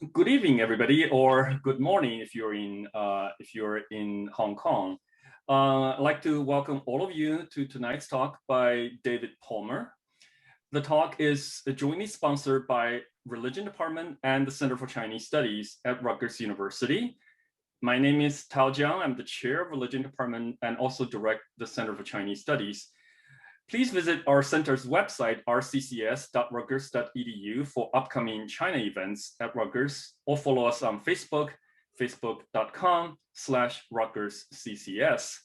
Good evening, everybody, or good morning if you're in Hong Kong. I'd like to welcome all of you to tonight's talk by David Palmer. The talk is jointly sponsored by Religion Department and the Center for Chinese Studies at Rutgers University. My name is Tao Jiang. I'm the chair of Religion Department and also direct the Center for Chinese Studies. Please visit our center's website, rccs.rutgers.edu, for upcoming China events at Rutgers, or follow us on Facebook, facebook.com/RutgersCCS.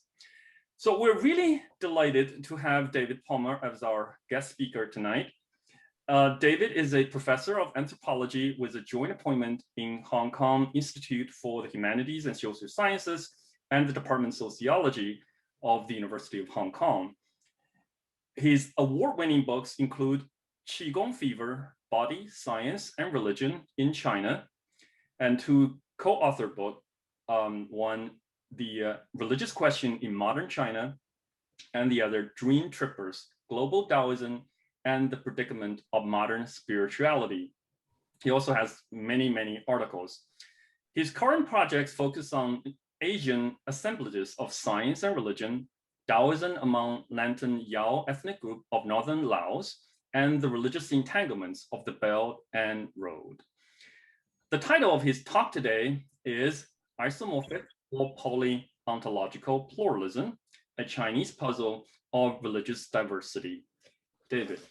So we're really delighted to have David Palmer as our guest speaker tonight. David is a professor of anthropology with a joint appointment in Hong Kong Institute for the Humanities and Social Sciences and the Department of Sociology of the University of Hong Kong. His award-winning books include Qigong Fever, Body, Science, and Religion in China, and two co-authored books, one, The Religious Question in Modern China, and the other, Dream Trippers, Global Taoism and the Predicament of Modern Spirituality. He also has many, many articles. His current projects focus on Asian assemblages of science and religion, Taoism among Lantern Yao ethnic group of northern Laos, and the religious entanglements of the Belt and Road. The title of his talk today is Isomorphic or Poly-ontological Pluralism, a Chinese puzzle of religious diversity. David.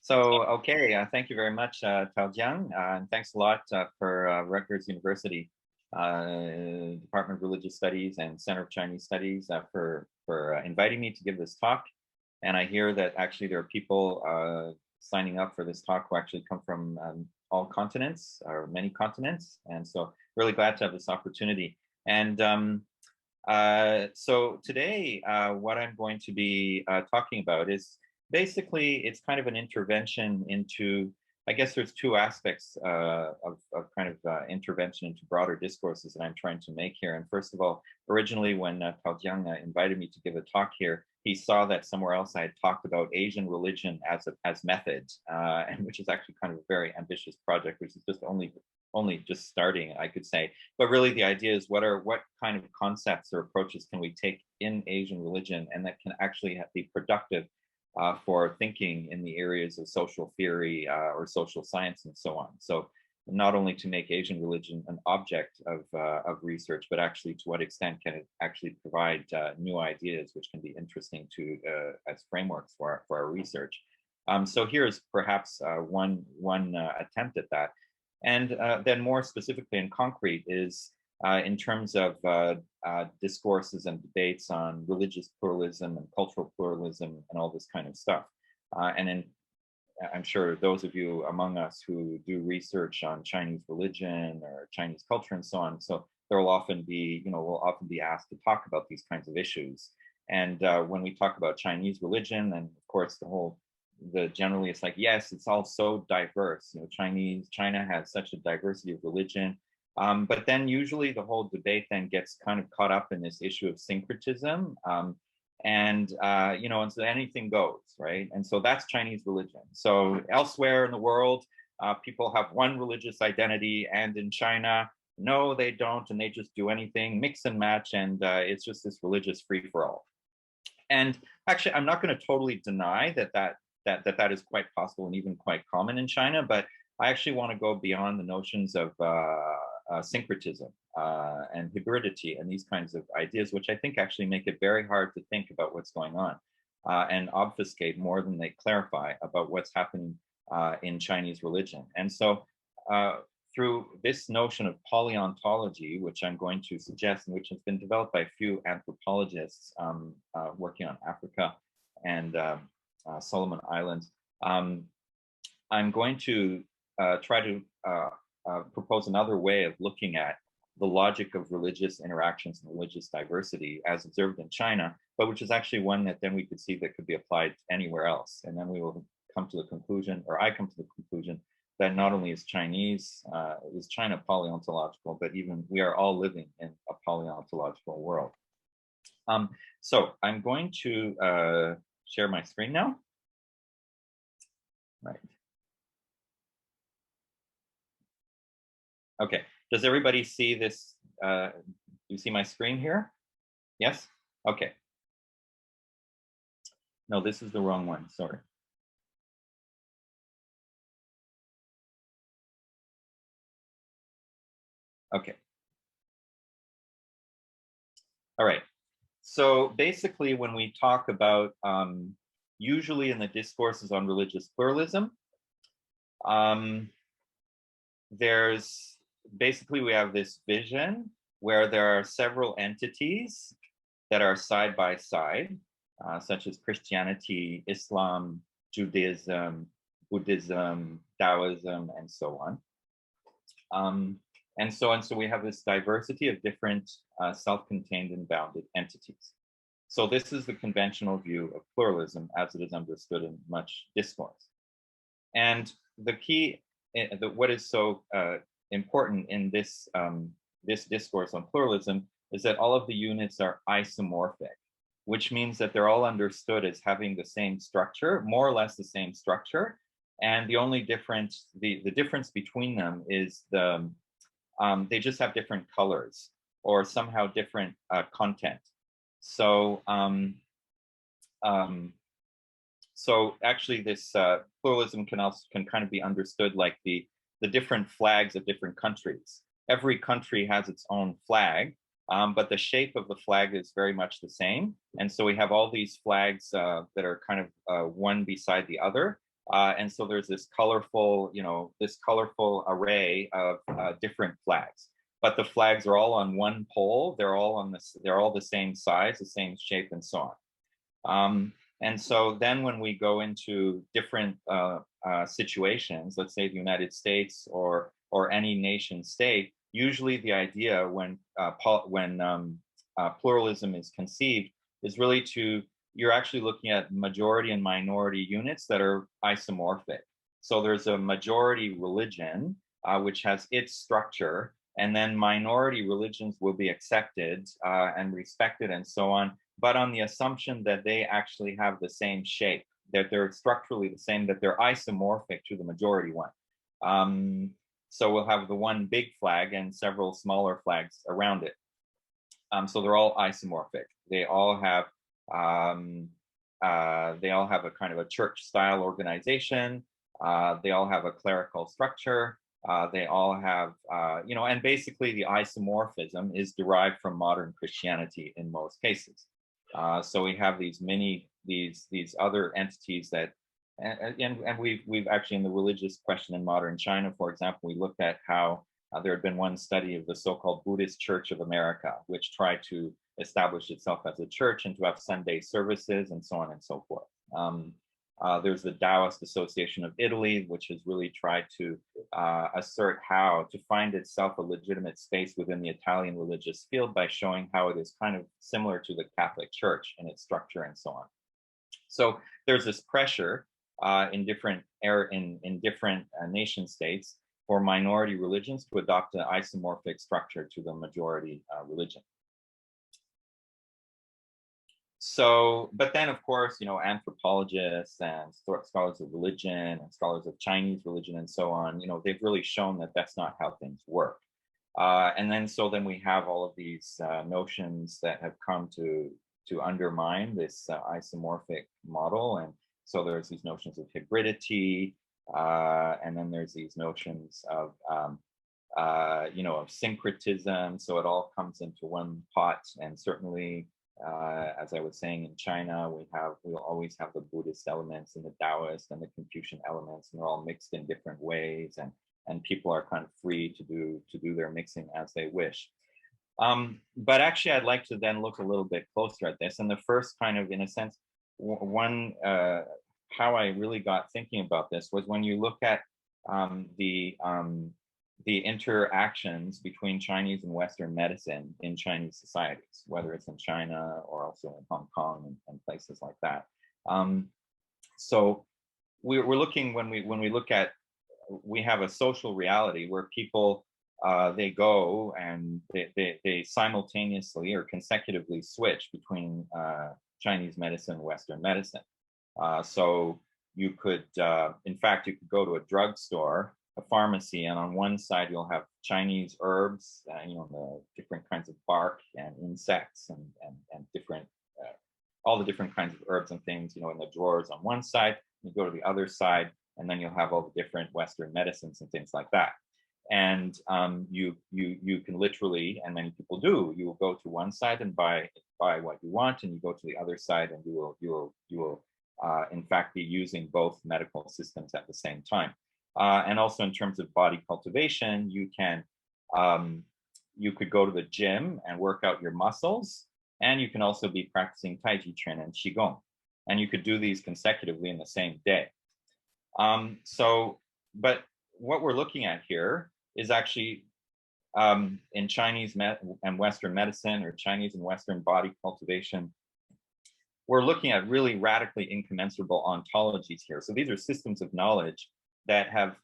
So, okay, thank you very much, Tao Jiang, and thanks a lot for Rutgers University Department of Religious Studies and Center of Chinese Studies for inviting me to give this talk. And I hear that actually there are people signing up for this talk who actually come from all continents or many continents. And so really glad to have this opportunity. And so today, what I'm going to be talking about is basically, it's kind of an intervention into, I guess there's two aspects of kind of intervention into broader discourses that I'm trying to make here. And first of all, originally when Tao Jiang invited me to give a talk here, he saw that somewhere else I had talked about Asian religion as method, and which is actually kind of a very ambitious project, which is just only just starting, I could say. But really the idea is what kind of concepts or approaches can we take in Asian religion and that can actually be productive for thinking in the areas of social theory or social science and so on. So not only to make Asian religion an object of research, but actually to what extent can it actually provide new ideas which can be interesting to as frameworks for our research. So here's perhaps one attempt at that. And then more specifically and concrete is in terms of discourses and debates on religious pluralism and cultural pluralism and all this kind of stuff. And then I'm sure those of you among us who do research on Chinese religion or Chinese culture and so on, so there will often be, we'll often be asked to talk about these kinds of issues. And when we talk about Chinese religion, and of course generally it's like, yes, it's all so diverse. China has such a diversity of religion. But then usually the whole debate then gets kind of caught up in this issue of syncretism. And so anything goes, right? And so that's Chinese religion. So elsewhere in the world, people have one religious identity, and in China, no, they don't, and they just do anything, mix and match, and it's just this religious free-for-all. And actually, I'm not going to totally deny that is quite possible and even quite common in China, but I actually want to go beyond the notions of syncretism and hybridity and these kinds of ideas, which I think actually make it very hard to think about what's going on and obfuscate more than they clarify about what's happening in Chinese religion. And so through this notion of poly-ontology, which I'm going to suggest and which has been developed by a few anthropologists working on Africa and Solomon Islands, I'm going to try to propose another way of looking at the logic of religious interactions and religious diversity as observed in China, but which is actually one that then we could see that could be applied anywhere else. And then we will come to the conclusion, or I come to the conclusion, that not only is China poly-ontological, but even we are all living in a poly-ontological world. So I'm going to share my screen now. Right. Okay. Does everybody see this? You see my screen here? Yes? Okay. No, this is the wrong one. Sorry. Okay. All right. So basically, when we talk about, usually in the discourses on religious pluralism, um, there's basically, we have this vision where there are several entities that are side by side, such as Christianity, Islam, Judaism, Buddhism, Taoism, and so on. And so we have this diversity of different self-contained and bounded entities. So this is the conventional view of pluralism as it is understood in much discourse. And the key, what is so important in this, this discourse on pluralism is that all of the units are isomorphic, which means that they're all understood as having the same structure, more or less the same structure. And the only difference, the difference between them is they just have different colors or somehow different content. So, so actually, this pluralism can kind of be understood like the different flags of different countries. Every country has its own flag, but the shape of the flag is very much the same. And so we have all these flags that are kind of one beside the other. And so there's this colorful, this colorful array of different flags. But the flags are all on one pole. They're all the same size, the same shape, and so on. And so then when we go into different situations, let's say the United States or any nation state, usually the idea when pluralism is conceived is really you're actually looking at majority and minority units that are isomorphic. So there's a majority religion, which has its structure, and then minority religions will be accepted and respected and so on, but on the assumption that they actually have the same shape, that they're structurally the same, that they're isomorphic to the majority one. So we'll have the one big flag and several smaller flags around it. So they're all isomorphic. They all have a kind of a church-style organization. They all have a clerical structure. They all have, and basically the isomorphism is derived from modern Christianity in most cases. So we have these other entities that, and we've actually in the religious question in modern China, for example, we looked at how there had been one study of the so-called Buddhist Church of America, which tried to establish itself as a church and to have Sunday services and so on and so forth. There's the Taoist Association of Italy, which has really tried to assert how to find itself a legitimate space within the Italian religious field by showing how it is kind of similar to the Catholic Church in its structure and so on. So there's this pressure in different nation states for minority religions to adopt an isomorphic structure to the majority religion. So, but then of course, anthropologists and scholars of religion and scholars of Chinese religion and so on, they've really shown that that's not how things work. And then we have all of these notions that have come to undermine this isomorphic model. And so there's these notions of hybridity, and then there's these notions of of syncretism. So it all comes into one pot. And certainly, as I was saying, in China, we'll always have the Buddhist elements and the Taoist and the Confucian elements, and they're all mixed in different ways, and people are kind of free to do their mixing as they wish. But actually, I'd like to then look a little bit closer at this. And the first kind of, in a sense, one how I really got thinking about this was when you look at the interactions between Chinese and Western medicine in Chinese societies, whether it's in China or also in Hong Kong and places like that. So we're looking, when we look at, we have a social reality where people, they go and they simultaneously or consecutively switch between Chinese medicine and Western medicine. So you could, in fact, you could go to a drugstore a pharmacy, and on one side you'll have Chinese herbs, the different kinds of bark and insects and different, all the different kinds of herbs and things, in the drawers on one side. You go to the other side, and then you'll have all the different Western medicines and things like that. And you can literally, and many people do, you will go to one side and buy what you want, and you go to the other side and you will in fact be using both medical systems at the same time. And also in terms of body cultivation, you could go to the gym and work out your muscles, and you can also be practicing Tai Chi Chuan and Qigong, and you could do these consecutively in the same day. But what we're looking at here is actually in Chinese and Western medicine, or Chinese and Western body cultivation, we're looking at really radically incommensurable ontologies here. So these are systems of knowledge that have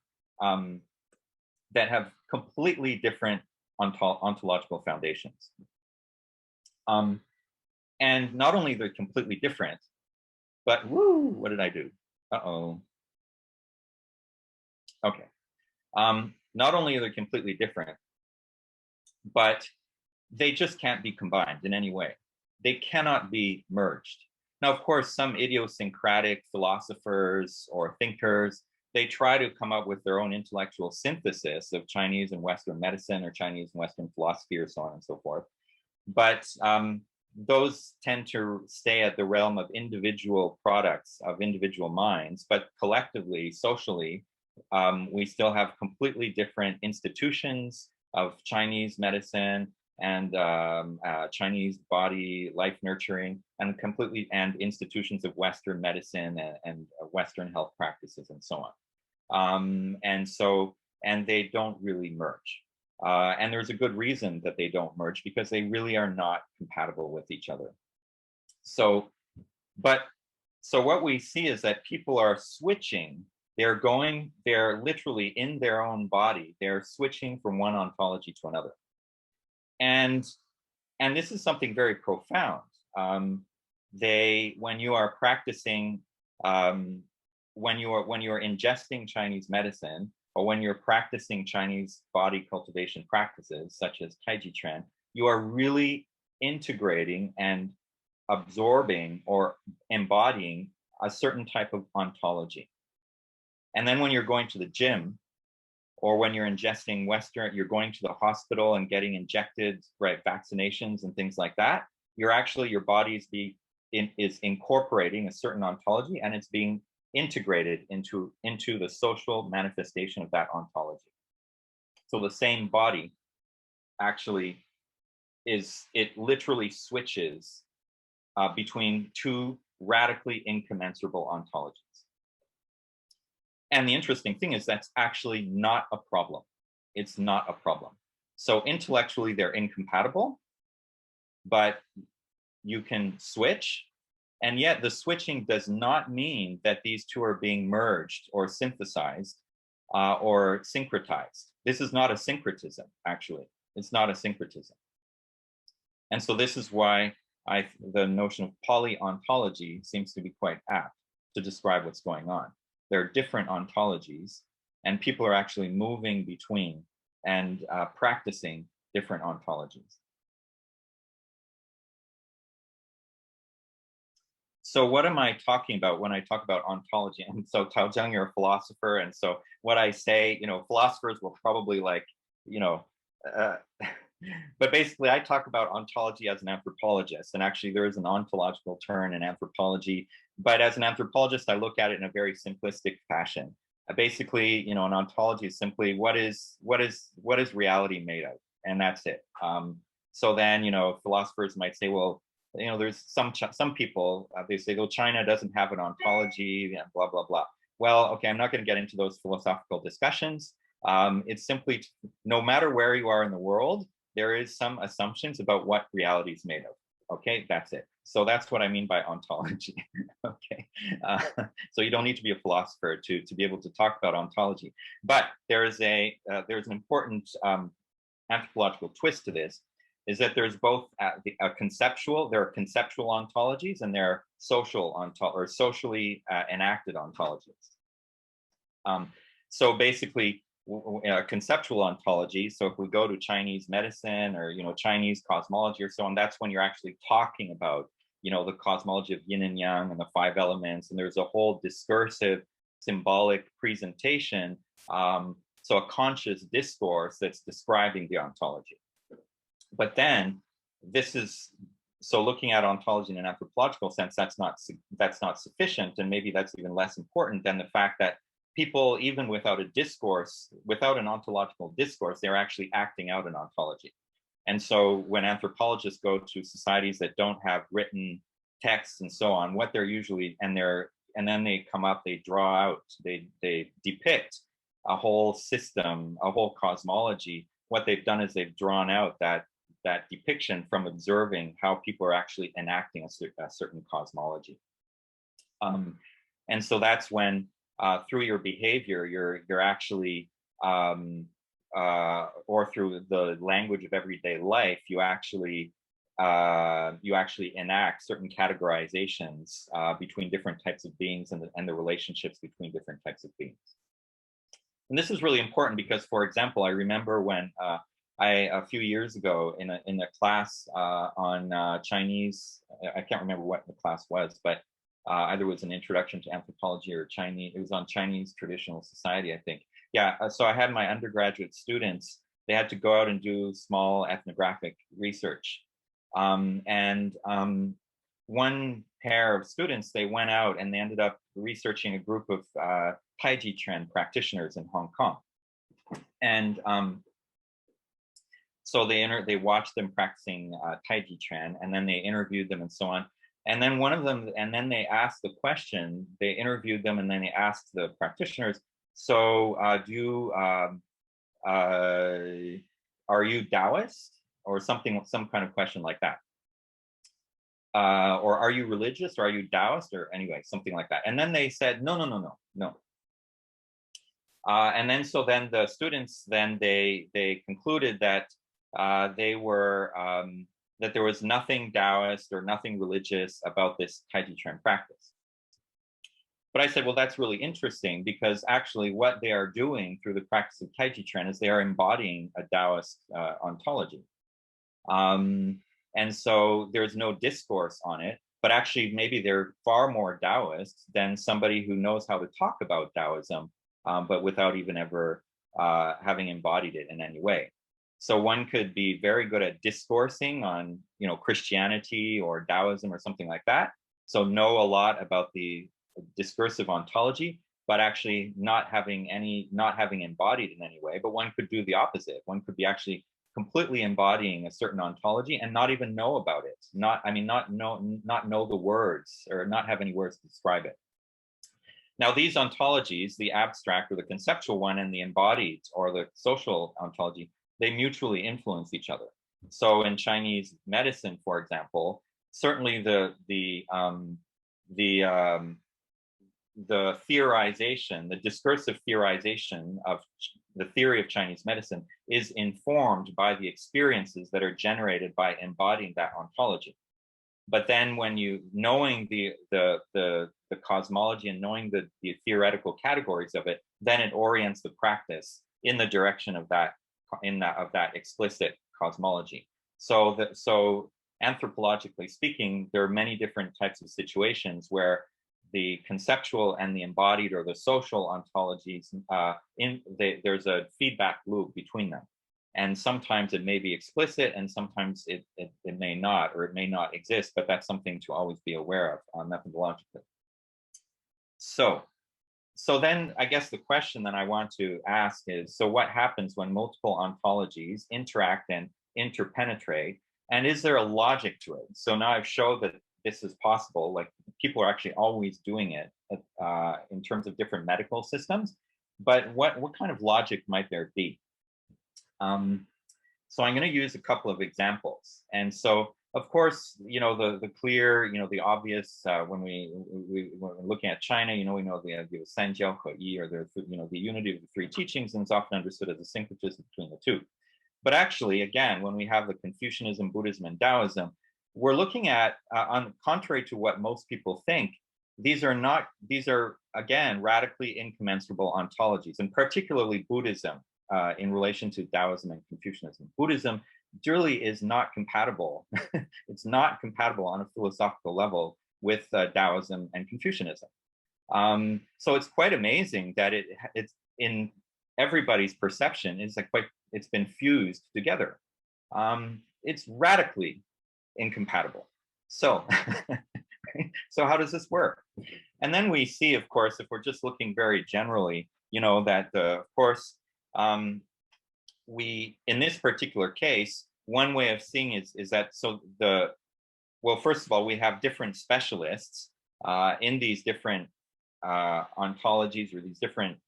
completely different ontological foundations. And not only they're completely different, but what did I do? Uh-oh. Okay. Not only are they completely different, but they just can't be combined in any way. They cannot be merged. Now, of course, some idiosyncratic philosophers or thinkers, they try to come up with their own intellectual synthesis of Chinese and Western medicine, or Chinese and Western philosophy, or so on and so forth. But those tend to stay at the realm of individual products of individual minds, but collectively, socially, we still have completely different institutions of Chinese medicine and Chinese body life nurturing, and institutions of Western medicine and Western health practices and so on. And they don't really merge. And there's a good reason that they don't merge, because they really are not compatible with each other. So what we see is that people are switching. They're literally in their own body. They're switching from one ontology to another. And this is something very profound. When you are practicing, when you are ingesting Chinese medicine, or when you're practicing Chinese body cultivation practices, such as Tai Chi Chuan, you are really integrating and absorbing or embodying a certain type of ontology. And then when you're going to the gym, or when you're ingesting Western, you're going to the hospital and getting injected, right, vaccinations and things like that, your body is incorporating a certain ontology, and it's being integrated into the social manifestation of that ontology. So the same body actually it literally switches between two radically incommensurable ontologies. And the interesting thing is that's actually not a problem. It's not a problem. So intellectually they're incompatible, but you can switch. And yet the switching does not mean that these two are being merged or synthesized or syncretized. This is not a syncretism, actually. It's not a syncretism. And so this is why the notion of poly-ontology seems to be quite apt to describe what's going on. There are different ontologies, and people are actually moving between and practicing different ontologies. So what am I talking about when I talk about ontology? And so Tao Zhang, you're a philosopher, and so what I say, philosophers will probably but basically I talk about ontology as an anthropologist, and actually there is an ontological turn in anthropology, but as an anthropologist, I look at it in a very simplistic fashion. Basically, an ontology is simply what is reality made of, and that's it. So then, philosophers might say, well, there's some people, they say, well, China doesn't have an ontology and blah, blah, blah. Well, okay, I'm not going to get into those philosophical discussions. It's simply, no matter where you are in the world, there is some assumptions about what reality is made of. Okay, that's it. So that's what I mean by ontology. Okay, so you don't need to be a philosopher to be able to talk about ontology. But there's an important anthropological twist to this, is that there's both there are conceptual ontologies, and there are socially enacted ontologies. So basically, conceptual ontology. So if we go to Chinese medicine or, Chinese cosmology or so on, that's when you're actually talking about, the cosmology of yin and yang and the 5 elements. And there's a whole discursive, symbolic presentation. So a conscious discourse that's describing the ontology. But then so looking at ontology in an anthropological sense, that's not sufficient. And maybe that's even less important than the fact that people, even without a discourse, without an ontological discourse, they're actually acting out an ontology. And so when anthropologists go to societies that don't have written texts and so on, what they're usually, and then they come up, they draw out, they depict a whole system, a whole cosmology. What they've done is they've drawn out that depiction from observing how people are actually enacting a certain cosmology. And so that's when through your behavior, you're actually, or through the language of everyday life, you actually enact certain categorizations between different types of beings and the relationships between different types of beings. And this is really important because, for example, I remember when a few years ago in a class on Chinese, I can't remember what the class was, but either it was an introduction to anthropology or Chinese, it was on Chinese traditional society, I think. Yeah, so I had my undergraduate students, they had to go out and do small ethnographic research. One pair of students, they went out and they ended up researching a group of Taiji Chuan practitioners in Hong Kong. And so they watched them practicing Taiji Chuan, and then they interviewed them and so on. And then they asked the question, they interviewed them and then they asked the practitioners, so are you Taoist? Or some kind of question like that. Or are you religious, or are you Taoist, or anyway, something like that. And then they said, no. And then the students, then they concluded that that there was nothing Taoist or nothing religious about this Taiji Chuan practice. But I said, well, that's really interesting, because actually what they are doing through the practice of Taiji Chuan is they are embodying a Taoist ontology. And so there's no discourse on it, but actually maybe they're far more Taoist than somebody who knows how to talk about Taoism, but without even ever having embodied it in any way. So one could be very good at discoursing on, Christianity or Taoism or something like that. So know a lot about the discursive ontology, but actually not having embodied in any way. But one could do the opposite. One could be actually completely embodying a certain ontology and not even know about it. Not know the words, or not have any words to describe it. Now, these ontologies, the abstract or the conceptual one and the embodied or the social ontology, they mutually influence each other. So in Chinese medicine, for example, certainly the theorization, the discursive theorization of the theory of Chinese medicine is informed by the experiences that are generated by embodying that ontology. But then when knowing the cosmology and knowing the theoretical categories of it, then it orients the practice in the direction of that explicit cosmology. So anthropologically speaking, there are many different types of situations where the conceptual and the embodied or the social ontologies, there's a feedback loop between them. And sometimes it may be explicit and sometimes it may not, or it may not exist, but that's something to always be aware of methodologically. So then I guess the question that I want to ask is, so what happens when multiple ontologies interact and interpenetrate? And is there a logic to it? So now I've showed that this is possible, like people are actually always doing it in terms of different medical systems, but what kind of logic might there be? So I'm going to use a couple of examples. And so, of course, the clear, the obvious, when we're looking at China, we know the idea of Sanjiao He Yi, or the unity of the three teachings, and it's often understood as a syncretism between the two. But actually, again, when we have the Confucianism, Buddhism, and Taoism, we're looking at, on contrary to what most people think, these are again, radically incommensurable ontologies, and particularly Buddhism in relation to Taoism and Confucianism. Buddhism really is not compatible. It's not compatible on a philosophical level with Taoism and Confucianism. So it's quite amazing that it's in everybody's perception. It's been fused together. It's radically incompatible. So, so how does this work? And then we see, of course, if we're just looking very generally, that of course, we, in this particular case, one way of seeing is that, well, first of all, we have different specialists in these different ontologies or these different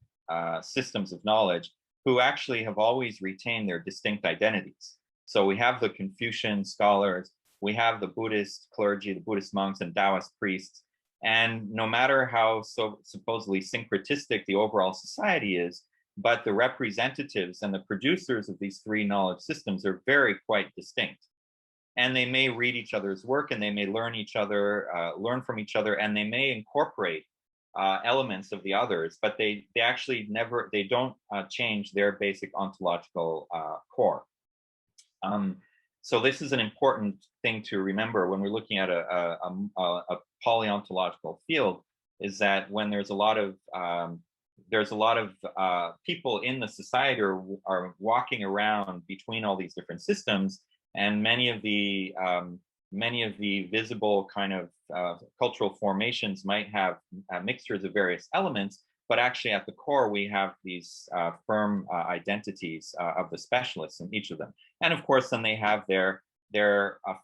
systems of knowledge who actually have always retained their distinct identities. So we have the Confucian scholars, we have the Buddhist clergy, the Buddhist monks and Taoist priests. And no matter how supposedly syncretistic the overall society is, but the representatives and the producers of these three knowledge systems are quite distinct. And they may read each other's work, and they may learn from each other, and they may incorporate elements of the others, but they actually don't change their basic ontological core. So this is an important thing to remember when we're looking at a poly-ontological field, is that when there's a lot of people in the society are walking around between all these different systems, and many of the visible kind of cultural formations might have mixtures of various elements, but actually at the core we have these firm identities of the specialists in each of them. And of course, then they have their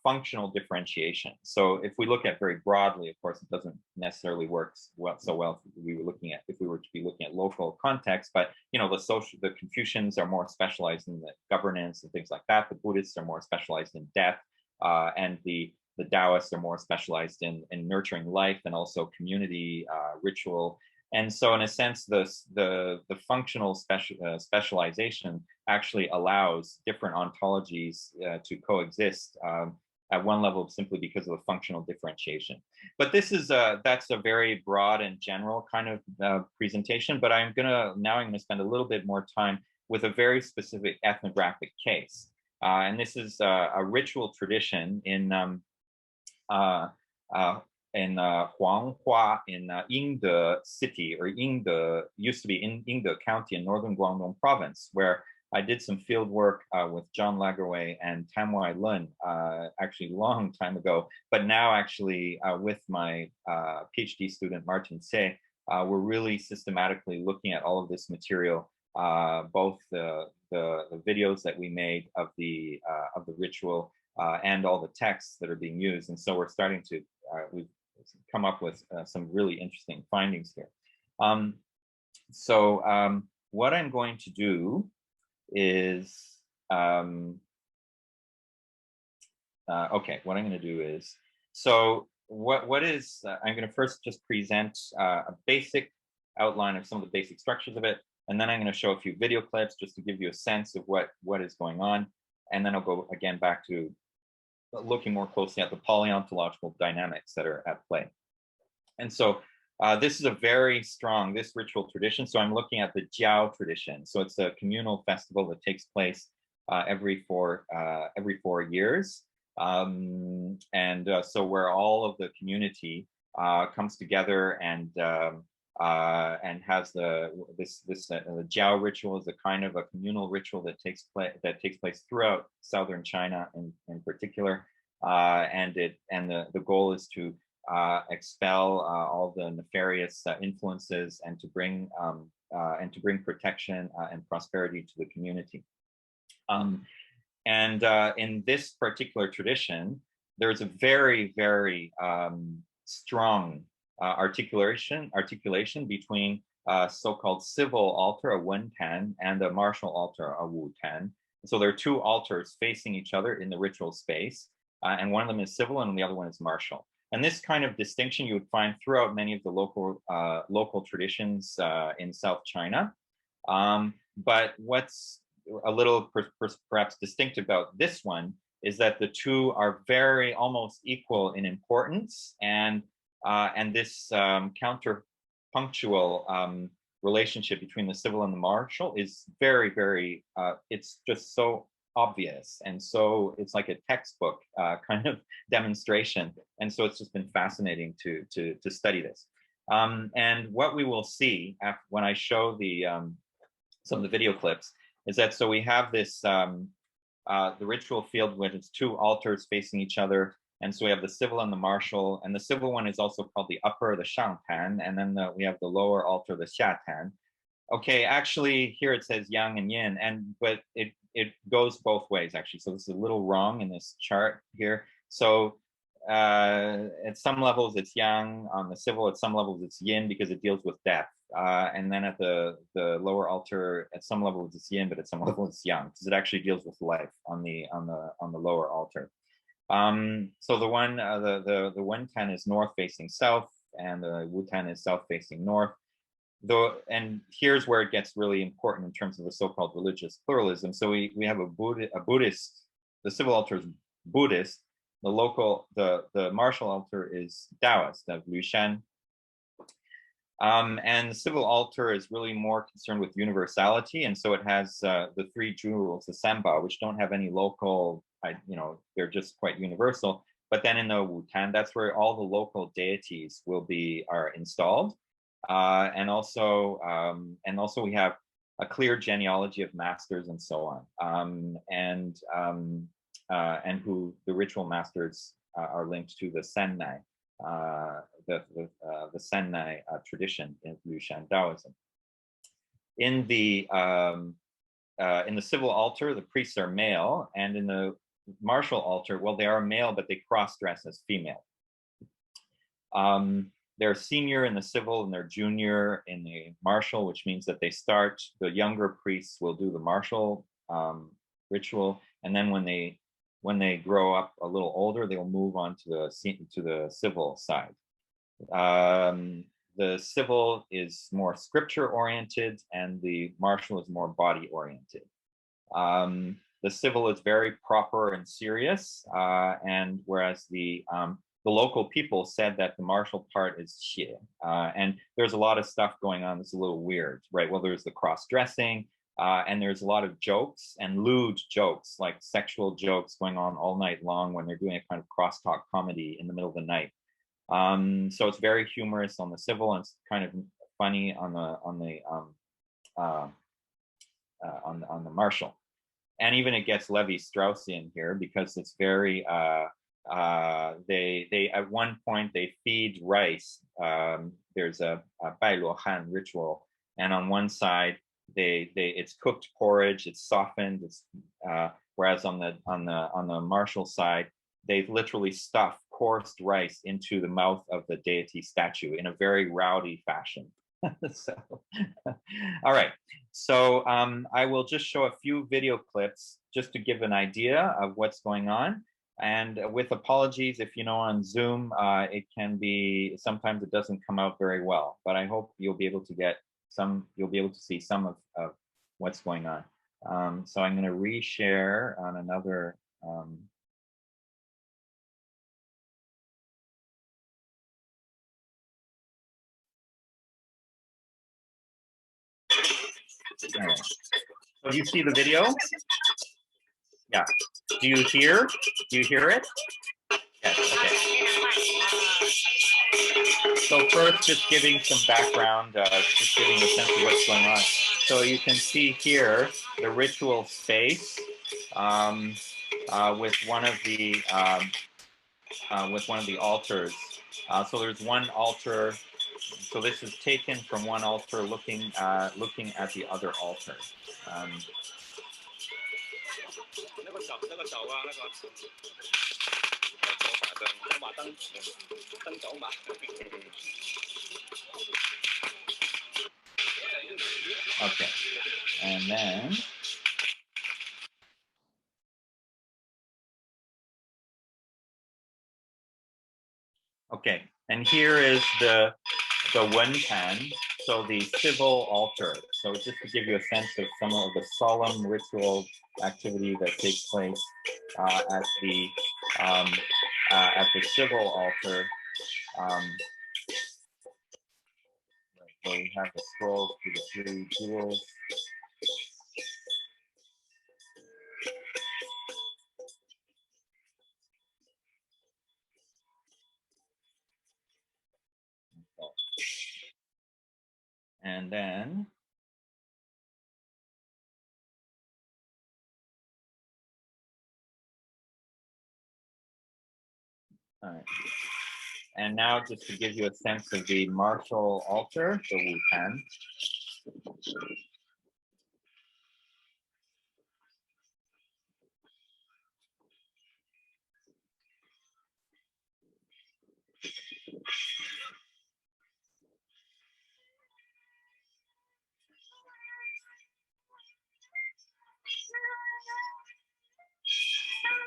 functional differentiation. So if we look at very broadly, of course, it doesn't necessarily work so well if we were to be looking at local context. But the Confucians are more specialized in the governance and things like that. The Buddhists are more specialized in death, and the Taoists are more specialized in nurturing life and also community ritual. And so in a sense, the functional specialization actually allows different ontologies to coexist at one level simply because of the functional differentiation. But that's a very broad and general kind of presentation, but I'm gonna spend a little bit more time with a very specific ethnographic case. And this is a ritual tradition in Huanghua in Yingde City, or used to be in Yingde County in northern Guangdong province, where I did some field work with John Lagerway and Tam Wai Lun actually a long time ago. But now actually with my PhD student Martin Tse, we're really systematically looking at all of this material, both the videos that we made of the ritual and all the texts that are being used. And so we're starting to we've come up with some really interesting findings here. What I'm going to do is, what I'm going to do is, I'm going to first just present a basic outline of some of the basic structures of it, and then I'm going to show a few video clips just to give you a sense of what is going on, and then I'll go again back to looking more closely at the poly-ontological dynamics that are at play. And so this is a very strong, this ritual tradition. So I'm looking at the Jiao tradition. So it's a communal festival that takes place every 4 years. So where all of the community comes together and has the Jiao ritual is a kind of a communal ritual that takes place throughout southern China in particular, and the goal is to expel all the nefarious influences and to bring protection and prosperity to the community. In this particular tradition, there's a very, very strong articulation between so-called civil altar, a Wentan, and a martial altar, a Wutan. So there are two altars facing each other in the ritual space, and one of them is civil and the other one is martial. And this kind of distinction you would find throughout many of the local traditions in South China. But what's a little perhaps distinct about this one is that the two are very almost equal in importance, and this punctual relationship between the civil and the martial is very, very, it's just so obvious. And so it's like a textbook kind of demonstration. And so it's just been fascinating to study this. And what we will see when I show the some of the video clips is that, so we have this, the ritual field with its two altars facing each other. And so we have the civil and the martial, and the civil one is also called the upper, the shangtan, and then we have the lower altar, the xiatan. Okay, actually here it says yang and yin, but it goes both ways actually. So this is a little wrong in this chart here. So at some levels it's yang on the civil, at some levels it's yin because it deals with death. And then at the lower altar, at some levels it's yin, but at some levels it's yang because it actually deals with life on the lower altar. So the one the Wen-tan is north facing south, and the Wu-tan is south facing north. And here's where it gets really important in terms of the so-called religious pluralism. So we have a Buddhist, the civil altar is Buddhist, the martial altar is Taoist, of Lushan. And the civil altar is really more concerned with universality, and so it has the three jewels, the Samba, which don't have any local, they're just quite universal. But then in the Wu-tan, that's where all the local deities are installed, and also we have a clear genealogy of masters and so on, and who the ritual masters are linked to the Sennai. The Sennai tradition in Lushan Taoism. In the civil altar, the priests are male, and in the martial altar, well, they are male, but they cross-dress as female. They're senior in the civil and they're junior in the martial, which means that the younger priests will do the martial ritual, and then when they grow up a little older, they'll move on to the civil side. The civil is more scripture oriented and the martial is more body oriented. The civil is very proper and serious, and whereas the local people said that the martial part is xie, and there's a lot of stuff going on that's a little weird, right? Well, there's the cross-dressing, and there's a lot of jokes and lewd jokes, like sexual jokes going on all night long when they're doing a kind of crosstalk comedy in the middle of the night. So it's very humorous on the civil, and it's kind of funny on the martial. And even it gets Levi-Straussian here because it's very they at one point they feed rice. There's a Bai Luo Han ritual, and on one side it's cooked porridge, it's softened, whereas on the martial side they've literally stuffed coarse rice into the mouth of the deity statue in a very rowdy fashion. So, all right. So I will just show a few video clips just to give an idea of what's going on. And with apologies, if on Zoom, it can be, sometimes it doesn't come out very well, but I hope you'll be able to see some of what's going on. So I'm going to reshare on another. All right. So do you see the video? Yeah. Do you hear it? Yes, okay. So first, just giving some background, just giving a sense of what's going on. So you can see here the ritual space with one of the altars. So there's one altar. So this is taken from one altar, looking at the other altar. Okay, and then. Okay, and here is the Wen-tan, so the civil altar. So just to give you a sense of some of the solemn ritual activity that takes place at the civil altar. So we have the scroll to the three jewels. And then all right. And now just to give you a sense of the martial altar, the Wu-Tan.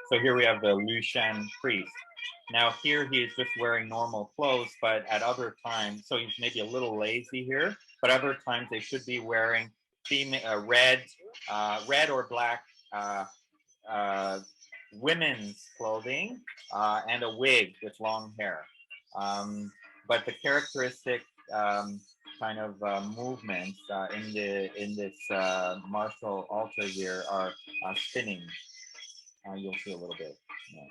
So here we have the Lushan priest. Now here he is just wearing normal clothes, but at other times, so he's maybe a little lazy here, but other times they should be wearing red or black women's clothing and a wig with long hair. But the characteristic kind of movements in this martial altar here are spinning. You'll see a little bit. Yeah.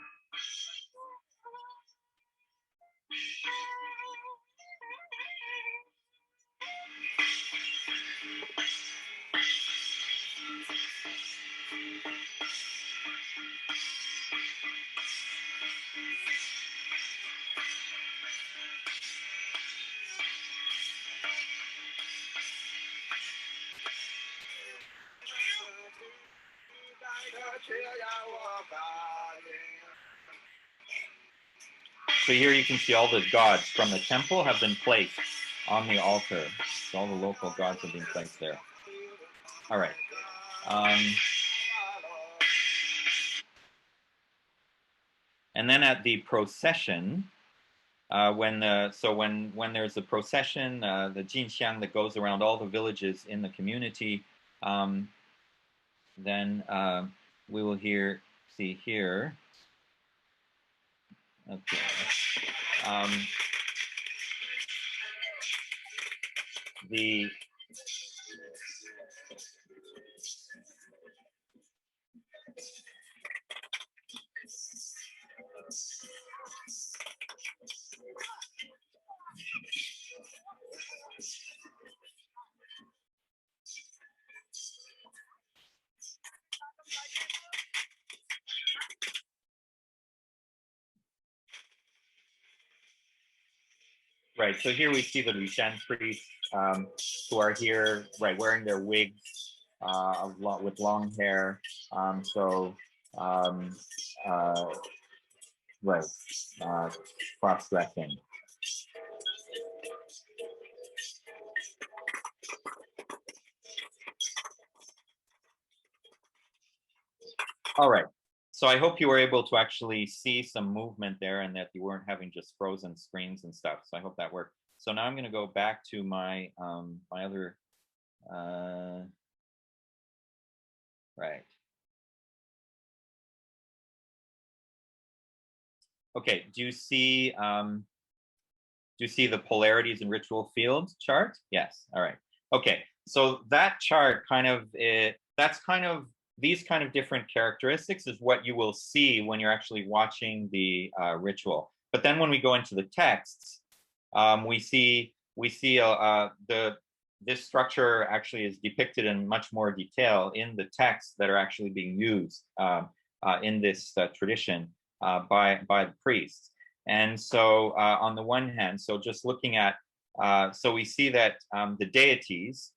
So here you can see all the gods from the temple have been placed on the altar. So all the local gods have been placed there. All right. And then at the procession, when there's a procession, the Jinxiang that goes around all the villages in the community, then we will see here. Okay. Right, so here we see the Lushan priests who are here, right, wearing their wigs with long hair. Right, cross-dressing. All right, so I hope you were able to actually see some movement there and that you weren't having just frozen screens and stuff. So I hope that worked. So now I'm going to go back to my my other right. Okay, do you see the polarities in ritual field chart? Yes. All right. Okay, so that chart kind of that's kind of these kind of different characteristics is what you will see when you're actually watching the ritual. But then when we go into the texts, we see this structure actually is depicted in much more detail in the texts that are actually being used in this tradition by the priests. And so on the one hand, so just looking at, so we see that the deities,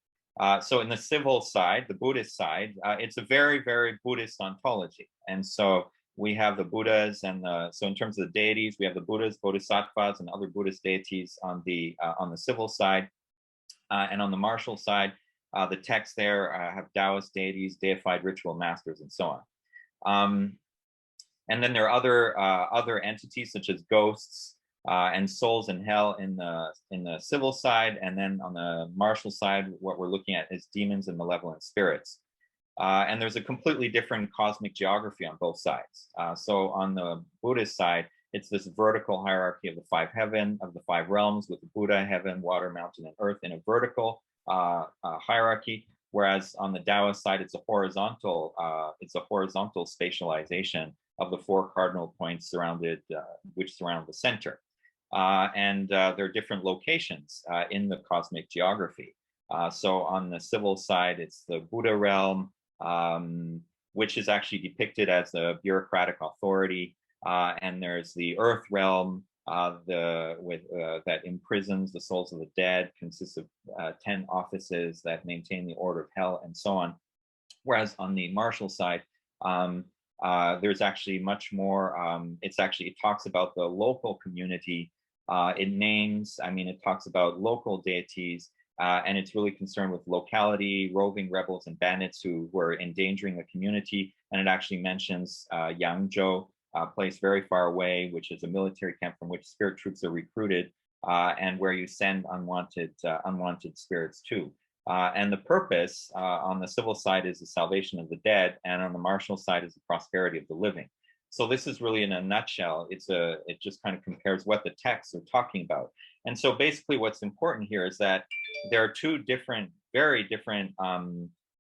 so in the civil side, the Buddhist side, it's a very, very Buddhist ontology. And so we have the Buddhas so in terms of the deities, we have the Buddhas, Bodhisattvas, and other Buddhist deities on the civil side. And on the martial side, the texts there have Taoist deities, deified ritual masters, and so on. And then there are other entities such as ghosts and souls in hell in the civil side, and then on the martial side, what we're looking at is demons and malevolent spirits. And there's a completely different cosmic geography on both sides. So on the Buddhist side, It's this vertical hierarchy of the five realms, with the Buddha, heaven, water, mountain, and earth in a vertical hierarchy. Whereas on the Taoist side, it's a horizontal spatialization of the four cardinal points which surround the center. There are different locations in the cosmic geography. So on the civil side, it's the Buddha realm, which is actually depicted as a bureaucratic authority. And there's the earth realm, that imprisons the souls of the dead, consists of 10 offices that maintain the order of hell, and so on. Whereas on the martial side, there's actually much more. It talks about the local community. It talks about local deities, and it's really concerned with locality, roving rebels and bandits who were endangering the community. And it actually mentions Yangzhou, a place very far away, which is a military camp from which spirit troops are recruited, and where you send unwanted spirits to. And the purpose on the civil side is the salvation of the dead, and on the martial side is the prosperity of the living. So this is really, in a nutshell, it just kind of compares what the texts are talking about. And so basically what's important here is that there are two very different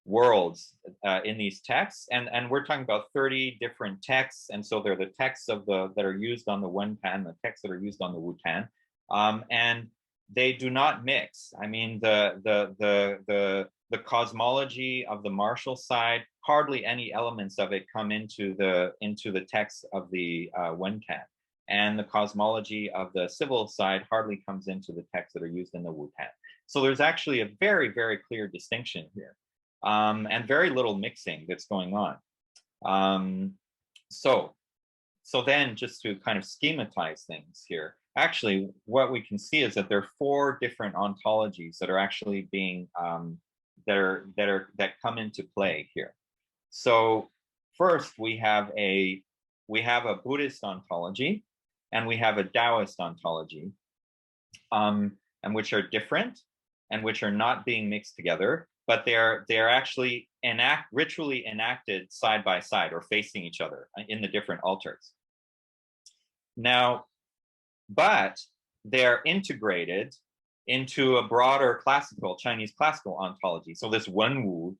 worlds in these texts, and we're talking about 30 different texts. And so they're the texts that are used on the Wenpan, the texts that are used on the Wutan, and they do not mix. I mean, the cosmology of the martial side, hardly any elements of it come into the text of the Wenpan, and the cosmology of the civil side hardly comes into the texts that are used in the Wutan. So there's actually a very, very clear distinction here, and very little mixing that's going on. So then, just to kind of schematize things here, actually what we can see is that there are four different ontologies that are actually being that come into play here. So first we have a Buddhist ontology, and we have a Taoist ontology, and which are different and which are not being mixed together, but they're actually ritually enacted side by side, or facing each other in the different altars. Now, but they're integrated into a broader Chinese classical ontology. So this Wenwu,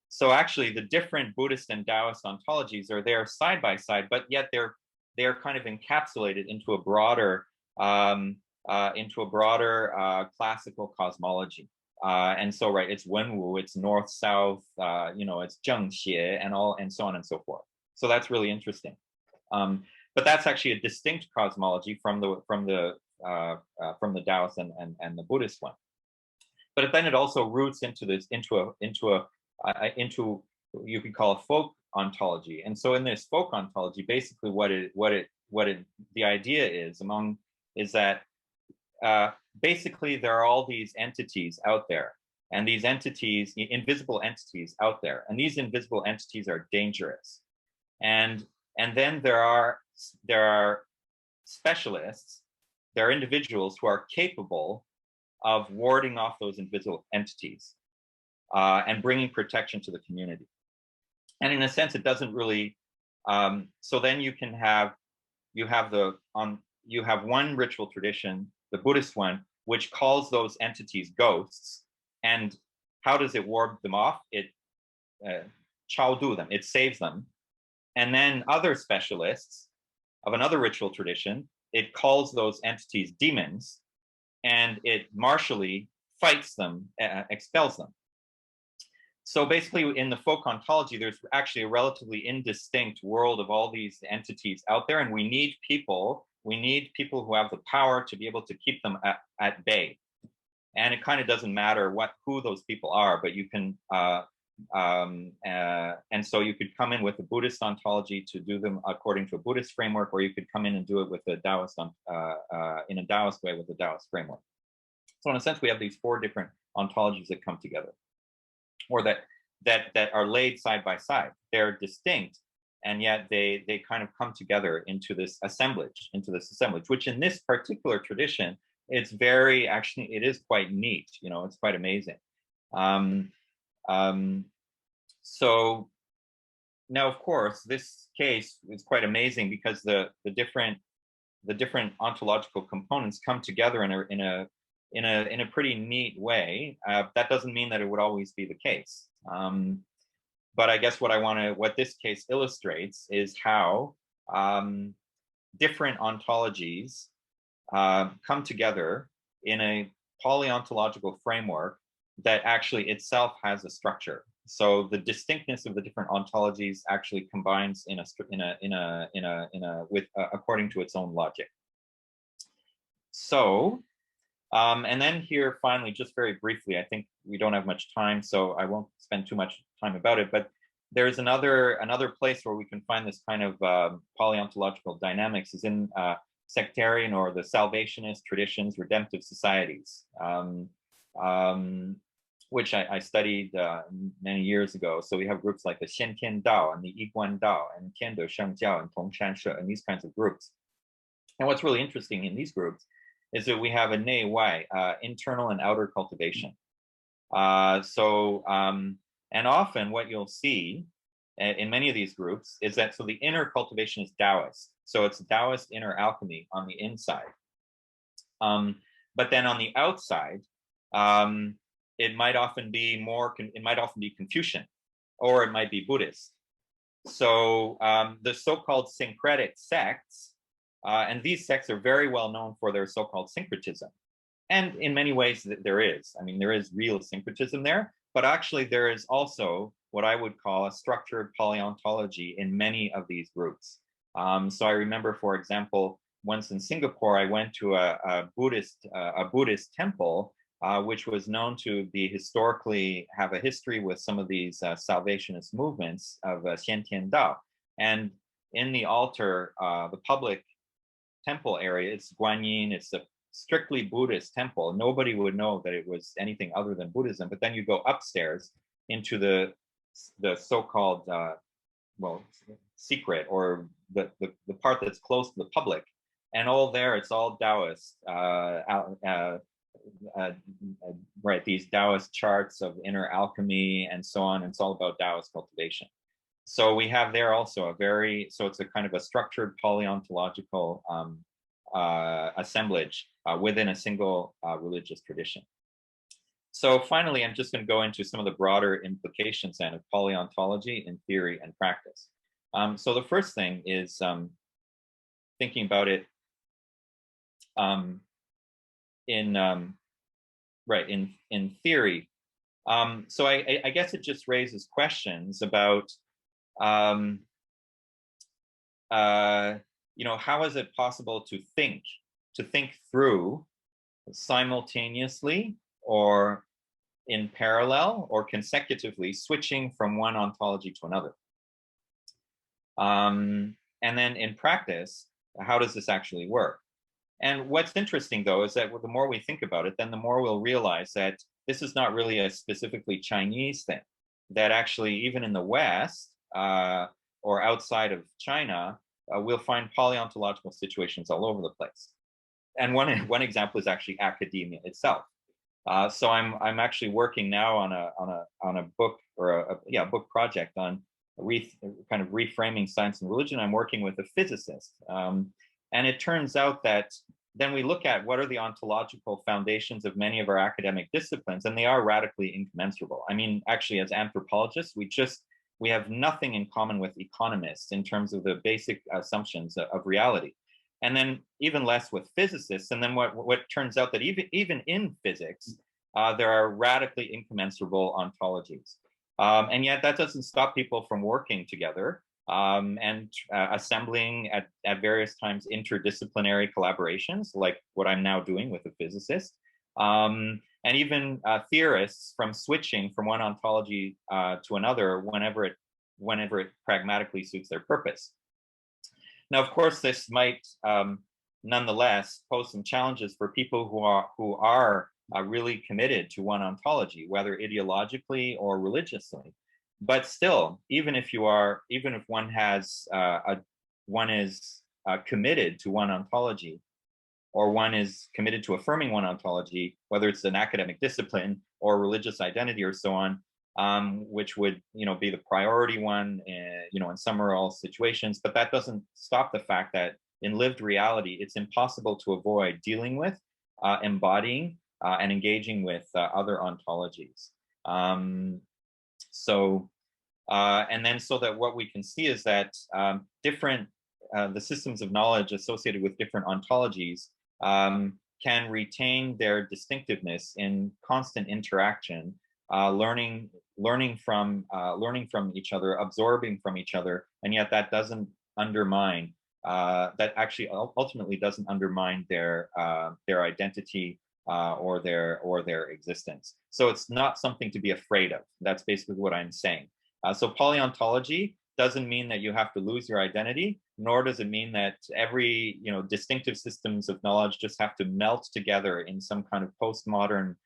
so actually the different Buddhist and Taoist ontologies are there side by side, but yet they're kind of encapsulated into a broader classical cosmology. And so, right, it's Wenwu, it's north south, it's Zhengxie, and so on and so forth. So that's really interesting. But that's actually a distinct cosmology from the Taoist and the Buddhist one. But then it also roots into you could call a folk ontology. And so in this folk ontology, basically the idea is that basically there are all these entities out there, and these entities, invisible entities out there, and these invisible entities are dangerous. And then there are specialists, there are individuals who are capable of warding off those invisible entities and bringing protection to the community. And in a sense, it doesn't really. So then you have one ritual tradition, the Buddhist one, which calls those entities ghosts. And how does it ward them off? It chao-du them, it saves them. And then other specialists of another ritual tradition, it calls those entities demons, and it martially fights them, expels them. So basically in the folk ontology, there's actually a relatively indistinct world of all these entities out there, and we need people who have the power to be able to keep them at bay. And it kind of doesn't matter who those people are, but you can, and so you could come in with a Buddhist ontology to do them according to a Buddhist framework, or you could come in and do it with a Taoist in a Taoist way with a Taoist framework. So in a sense, we have these four different ontologies that come together, or that are laid side by side. They're distinct, and yet they kind of come together into this assemblage, which in this particular tradition, it is quite neat. It's quite amazing. So now, of course, this case is quite amazing because the different the different ontological components come together in a pretty neat way. That doesn't mean that it would always be the case. But I guess what this case illustrates is how different ontologies come together in a polyontological framework that actually itself has a structure. So the distinctness of the different ontologies actually combines according to its own logic. So, and then here finally, just very briefly, I think we don't have much time, so I won't spend too much time about it, but there's another place where we can find this kind of polyontological dynamics is in sectarian or the salvationist traditions, redemptive societies, which I studied many years ago. So we have groups like the Xiantian Dao and the Yiguan Dao and Tiande Shengjiao and Tongshan She and these kinds of groups. And what's really interesting in these groups is that we have a Nei Wai, internal and outer cultivation. And often what you'll see in many of these groups is that, so the inner cultivation is Taoist. So it's Taoist inner alchemy on the inside. But then on the outside, it might often be Confucian, or it might be Buddhist. So the so-called syncretic sects, and these sects are very well known for their so-called syncretism. And in many ways there is. I mean, there is real syncretism there, but actually there is also what I would call a structured polyontology in many of these groups. So I remember, for example, once in Singapore, I went to a Buddhist temple, which was known to be historically have a history with some of these salvationist movements of Xiantian Dao. And in the altar, the public temple area, it's Guanyin, it's a strictly Buddhist temple. Nobody would know that it was anything other than Buddhism. But then you go upstairs into the so-called secret, or the part that's close to the public, and all there it's all Taoist, right? These Taoist charts of inner alchemy and so on. And it's all about Taoist cultivation. So we have there also it's a kind of a structured polyontological assemblage within a single religious tradition. So finally, I'm just going to go into some of the broader implications then of polyontology in theory and practice. So the first thing is thinking about it in theory. So I guess it just raises questions about how is it possible to think through simultaneously or in parallel or consecutively, switching from one ontology to another. And then in practice, how does this actually work? And what's interesting, though, is that the more we think about it, then the more we'll realize that this is not really a specifically Chinese thing, that actually even in the West or outside of China, we'll find polyontological situations all over the place. And one example is actually academia itself. So I'm actually working now on a book, or a book project on kind of reframing science and religion. I'm working with a physicist, and it turns out that then we look at what are the ontological foundations of many of our academic disciplines, and they are radically incommensurable. I mean, actually, as anthropologists, we have nothing in common with economists in terms of the basic assumptions of reality. And then even less with physicists. And then what turns out that even in physics, there are radically incommensurable ontologies. And yet that doesn't stop people from working together and assembling at various times interdisciplinary collaborations, like what I'm now doing with a physicist. And even theorists from switching from one ontology to another whenever it pragmatically suits their purpose. Now, of course, this might nonetheless pose some challenges for people who are really committed to one ontology, whether ideologically or religiously. But still, even if one is committed to one ontology, or one is committed to affirming one ontology, whether it's an academic discipline or religious identity or so on, which would be the priority one in some or all situations. But that doesn't stop the fact that in lived reality, it's impossible to avoid dealing with, embodying, and engaging with other ontologies. And then so that what we can see is that the systems of knowledge associated with different ontologies can retain their distinctiveness in constant interaction, learning from each other, absorbing from each other, and yet that doesn't undermine, that actually ultimately doesn't undermine their identity or their existence. So it's not something to be afraid of. That's basically what I'm saying. So poly-ontology doesn't mean that you have to lose your identity, nor does it mean that every distinctive systems of knowledge just have to melt together in some kind of postmodern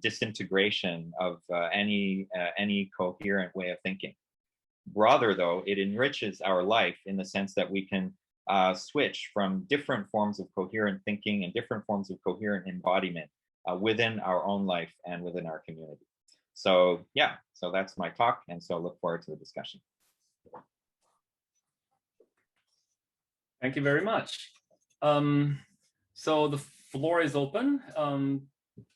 disintegration of any coherent way of thinking. Rather, though, it enriches our life in the sense that we can switch from different forms of coherent thinking and different forms of coherent embodiment within our own life and within our community. So yeah, so that's my talk, and so I look forward to the discussion. Thank you very much. So the floor is open.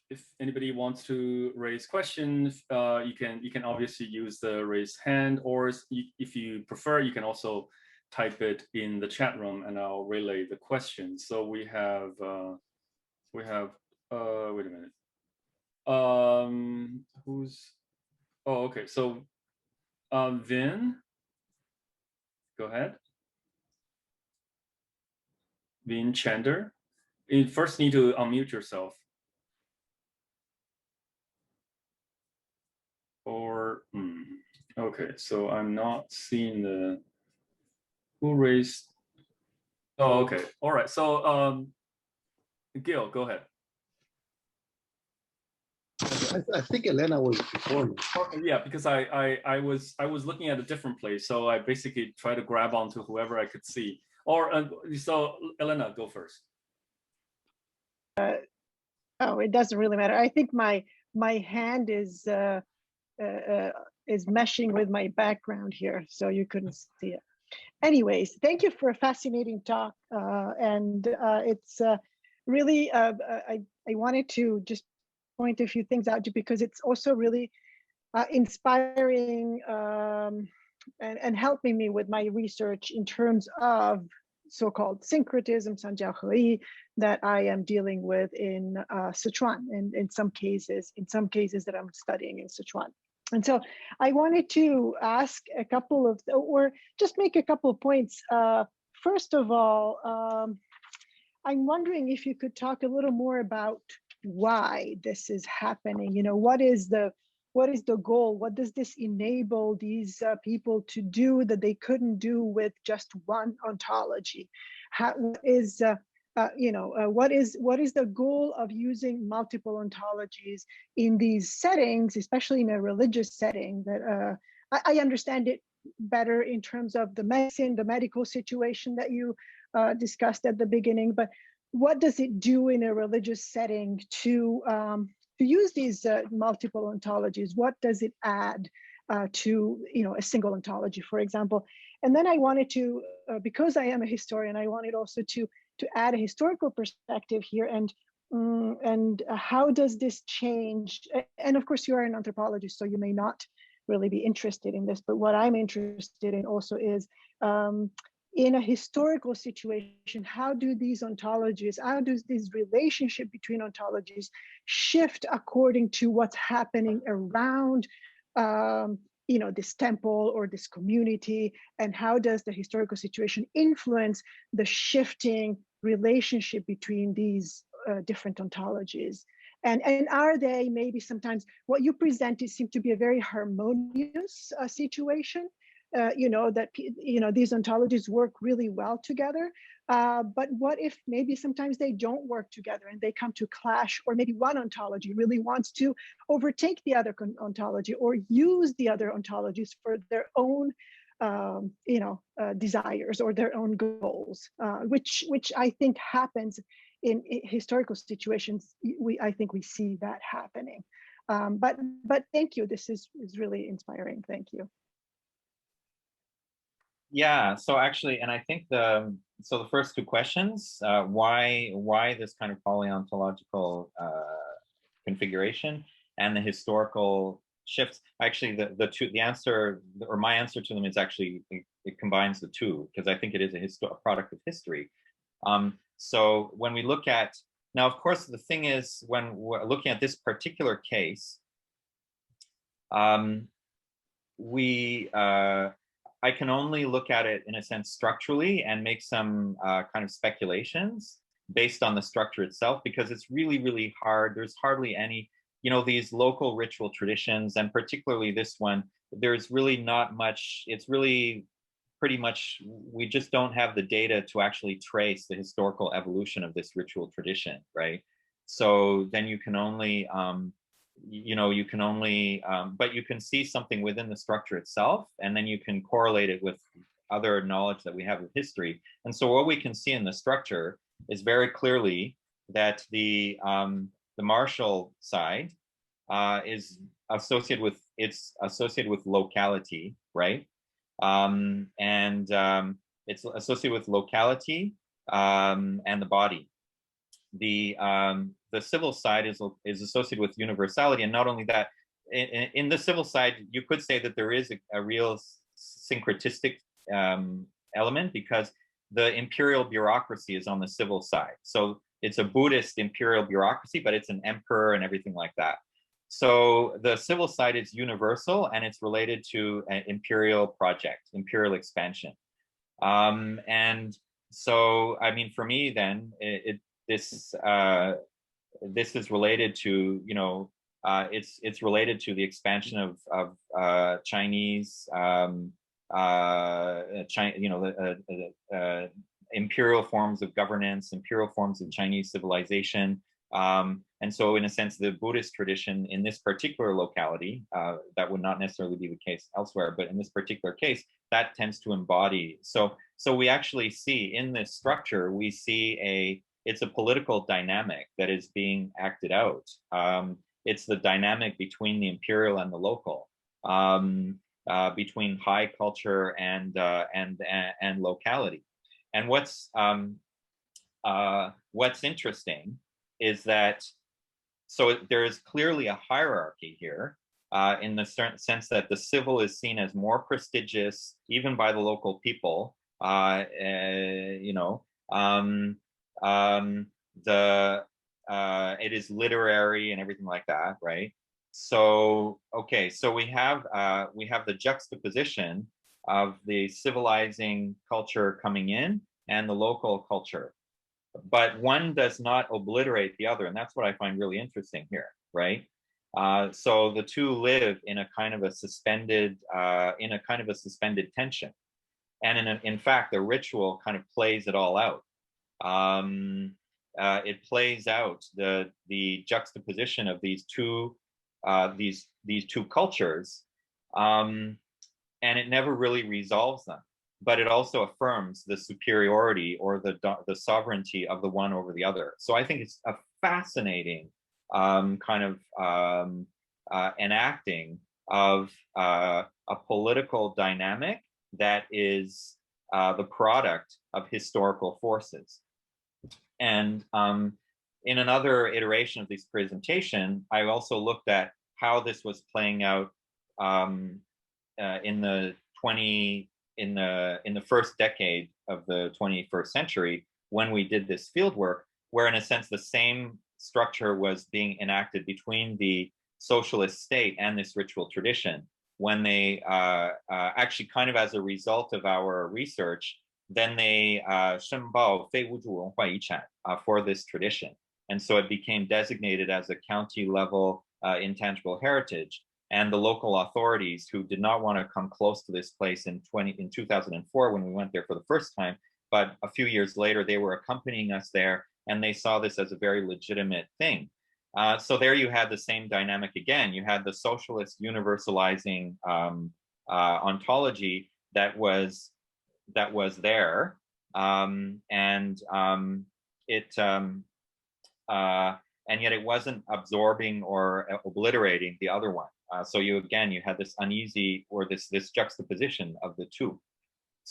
If anybody wants to raise questions, you can obviously use the raise hand, or if you prefer, you can also type it in the chat room, and I'll relay the questions. So we have wait a minute. Okay, so Vin, go ahead. Vin Chander, you first need to unmute yourself. Or okay, so I'm not seeing the who raised. Oh, okay, all right. So Gil, go ahead. I think Elena was before me. Yeah, because I was looking at a different place, so I basically try to grab onto whoever I could see. Or so Elena, go first. Oh, it doesn't really matter. I think my hand is meshing with my background here, so you couldn't see it. Anyways, thank you for a fascinating talk, and it's really I wanted to just point a few things out because it's also really inspiring and helping me with my research in terms of so-called syncretism, sanjiahe, that I am dealing with in Sichuan, and in some cases that I'm studying in Sichuan. And so I wanted to ask a couple of, or just make a couple of points. First of all, I'm wondering if you could talk a little more about why this is happening. What is the goal? What does this enable these people to do that they couldn't do with just one ontology? What is the goal of using multiple ontologies in these settings, especially in a religious setting? That I understand it better in terms of the medicine, the medical situation that you discussed at the beginning, but what does it do in a religious setting to use these multiple ontologies? What does it add to a single ontology, for example? And then I wanted to, because I am a historian, I wanted also to add a historical perspective here, and how does this change? And of course, you are an anthropologist, so you may not really be interested in this, but what I'm interested in also is, in a historical situation, how do these ontologies, how does this relationship between ontologies shift according to what's happening around this temple or this community, and how does the historical situation influence the shifting relationship between these different ontologies? And are they maybe sometimes what you presented seemed to be a very harmonious situation? These ontologies work really well together, but what if maybe sometimes they don't work together and they come to clash, or maybe one ontology really wants to overtake the other ontology or use the other ontologies for their own desires or their own goals, which I think happens in historical situations. I think we see that happening. But thank you. This is really inspiring. Thank you. Yeah, so actually, and I think the first two questions, why this kind of poly-ontological configuration and the historical shifts. Actually, the answer, or my answer to them, is actually it combines the two, because I think it is a product of history. So when we look at now, of course, the thing is, when we're looking at this particular case, I can only look at it in a sense structurally and make some kind of speculations based on the structure itself, because it's really, really hard. There's hardly any, these local ritual traditions, and particularly this one, there's really not much. It's really pretty much, we just don't have the data to actually trace the historical evolution of this ritual tradition, right? So then you can only, but you can see something within the structure itself, and then you can correlate it with other knowledge that we have of history. And so what we can see in the structure is very clearly that the martial side is associated with locality, right? It's associated with locality and the body. The civil side is associated with universality, and not only that, in the civil side, you could say that there is a real syncretistic element, because the imperial bureaucracy is on the civil side. So it's a Buddhist imperial bureaucracy, but it's an emperor and everything like that. So the civil side is universal, and it's related to an imperial project, imperial expansion. And so, I mean, for me, then this is related to, it's related to the expansion of Chinese, imperial forms of governance, imperial forms of Chinese civilization. And so, in a sense, the Buddhist tradition in this particular locality, that would not necessarily be the case elsewhere, but in this particular case, that tends to embody. So we actually see in this structure, we see it's a political dynamic that is being acted out. It's the dynamic between the imperial and the local, between high culture and locality. And what's interesting is that, so there is clearly a hierarchy here, in the certain sense that the civil is seen as more prestigious, even by the local people. It is literary and everything like that, right? So okay, so we have the juxtaposition of the civilizing culture coming in and the local culture, but one does not obliterate the other, and that's what I find really interesting here, right? So the two live in a kind of a suspended tension, and in fact, the ritual kind of plays it all out. It plays out the juxtaposition of these two cultures, and it never really resolves them, but it also affirms the superiority or the sovereignty of the one over the other. So I think it's a fascinating kind of enacting of a political dynamic that is the product of historical forces. And in another iteration of this presentation, I also looked at how this was playing out in the first decade of the 21st century, when we did this field work, where in a sense the same structure was being enacted between the socialist state and this ritual tradition, when they actually, kind of as a result of our research, then they 申报非物质文化遗产 for this tradition. And so it became designated as a county level intangible heritage. And the local authorities, who did not want to come close to this place in 2004 when we went there for the first time, but a few years later, they were accompanying us there, and they saw this as a very legitimate thing. So there you had the same dynamic again. You had the socialist universalizing ontology that was there, and yet it wasn't absorbing or obliterating the other one. So you had this uneasy, or this juxtaposition of the two.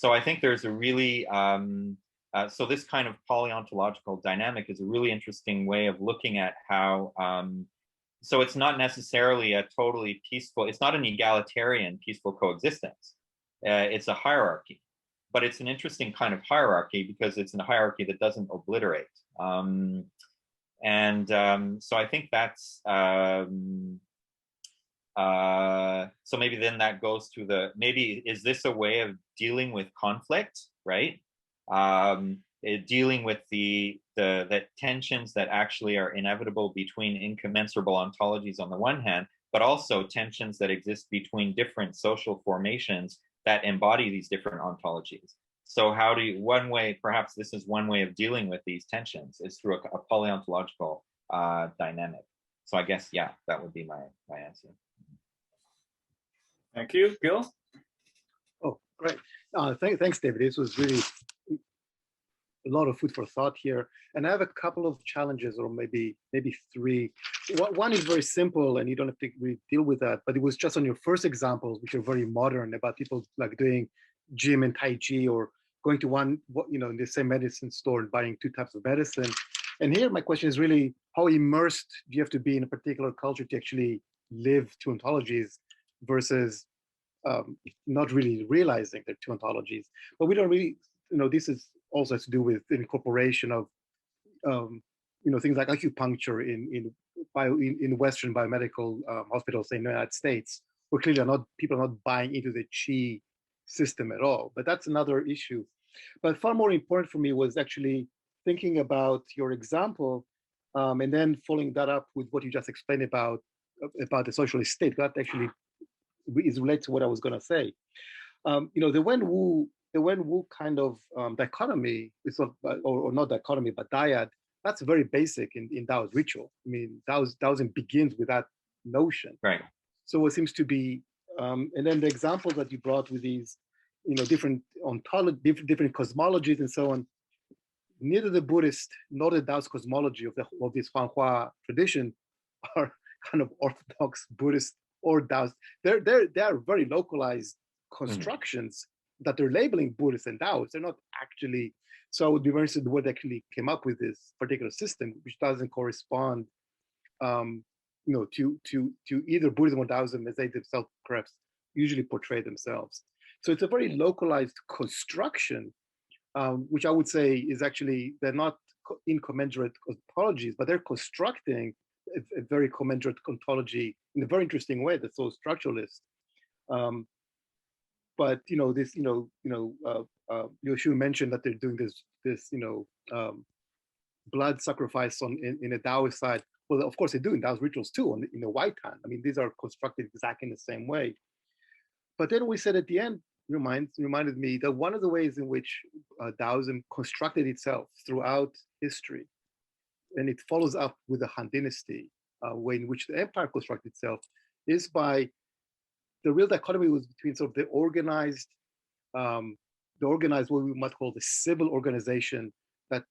So I think there's a really, so this kind of polyontological dynamic is a really interesting way of looking at how, so it's not necessarily a totally peaceful, it's not an egalitarian peaceful coexistence. It's a hierarchy, but it's an interesting kind of hierarchy because it's a hierarchy that doesn't obliterate. So I think that's, so maybe then that goes to the, maybe is this a way of dealing with conflict, right? Dealing with the tensions that actually are inevitable between incommensurable ontologies on the one hand, but also tensions that exist between different social formations that embody these different ontologies. So how do you, one way, perhaps this is one way of dealing with these tensions is through a polyontological dynamic. So I guess, yeah, that would be my answer. Thank you, Gil. Oh, great. Thanks, David. This was really a lot of food for thought here. And I have a couple of challenges, or maybe three. One is very simple, and you don't have to really deal with that, but it was just on your first examples, which are very modern, about people like doing gym and Tai Chi, or going to in the same medicine store and buying two types of medicine. And here my question is really, how immersed do you have to be in a particular culture to actually live two ontologies versus not really realizing they're two ontologies? But we don't really, this is also has to do with the incorporation of, things like acupuncture in Western biomedical hospitals in the United States, where clearly people are not buying into the Qi system at all. But that's another issue. But far more important for me was actually thinking about your example, and then following that up with what you just explained about the socialist state. That actually is related to what I was going to say. The Wen Wu kind of dichotomy, is not, or not dichotomy, but dyad, that's very basic in Taoist ritual. I mean, Taoism begins with that notion. Right. So it seems to be, and then the examples that you brought with these, different ontology, different cosmologies and so on, neither the Buddhist nor the Taoist cosmology of this Huanghua tradition are kind of orthodox Buddhist or Taoist. They are very localized constructions that they're labeling Buddhist and Taoist. They're not actually. So I would be very interested in what they actually came up with this particular system, which doesn't correspond, to either Buddhism or Taoism as they themselves perhaps usually portray themselves. So it's a very localized construction, which I would say is actually, they're not incommensurate ontologies, but they're constructing a very commensurate ontology in a very interesting way that's so structuralist. But Yoshua mentioned that they're doing this blood sacrifice in a Taoist side. Well, of course they do in Taoist rituals too, in the white hand. I mean, these are constructed exactly in the same way. But then we said at the end, reminded me that one of the ways in which Taoism constructed itself throughout history, and it follows up with the Han Dynasty, way in which the empire constructed itself, is by the real dichotomy was between sort of the organized, what we might call the civil organization that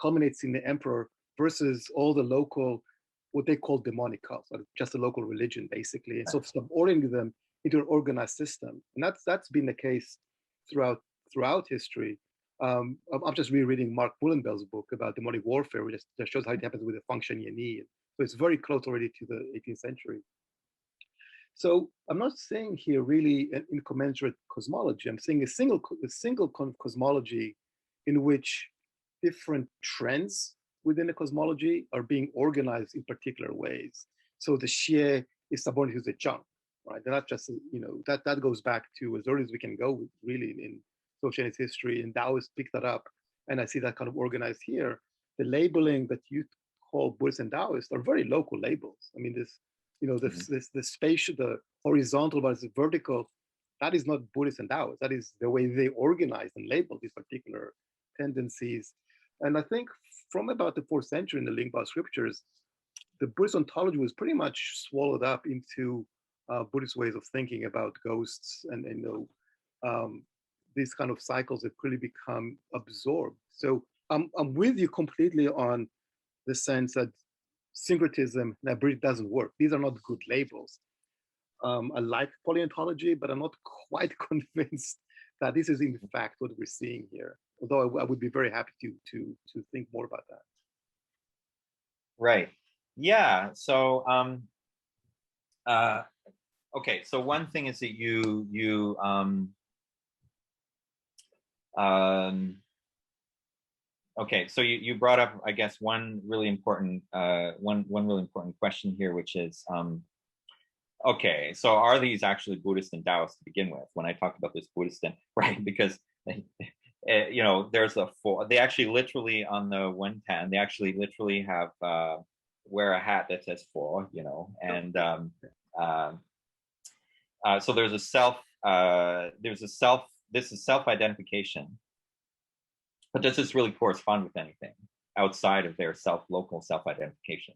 culminates in the emperor, versus all the local, what they call demonic cults, just a local religion basically, and sort of subordinating them into an organized system. And that's been the case throughout history. I'm just rereading Mark Mullenbell's book about demonic warfare, which just shows how it happens with the function Yeni. So it's very close already to the 18th century. So I'm not saying here really an incommensurate cosmology. I'm saying a single cosmology in which different trends within the cosmology are being organized in particular ways. So the Xie is subordinate to the Zheng, right? And not just, that goes back to as early as we can go with, really, in socialist history, and Taoists pick that up. And I see that kind of organized here. The labeling that you call Buddhist and Taoist are very local labels. I mean, the spatial, the horizontal versus vertical, that is not Buddhist and Taoist. That is the way they organize and label these particular tendencies. And I think from about the 4th century in the Lingpa scriptures, the Buddhist ontology was pretty much swallowed up into Buddhist ways of thinking about ghosts, and these kind of cycles have really become absorbed. So I'm with you completely on the sense that syncretism and hybrid doesn't work. These are not good labels. I like polyontology, but I'm not quite convinced that this is in fact what we're seeing here. Although I would be very happy to think more about that. Right. Yeah. So okay. So one thing is that okay. So you brought up, I guess, one really important question here, which is okay. So are these actually Buddhist and Taoist to begin with? When I talk about this Buddhist and right, because you know, there's a four. They actually literally on the Wentan, they actually literally have wear a hat that says four, you know, and so there's a self. This is self-identification, but does this really correspond with anything outside of their local self-identification?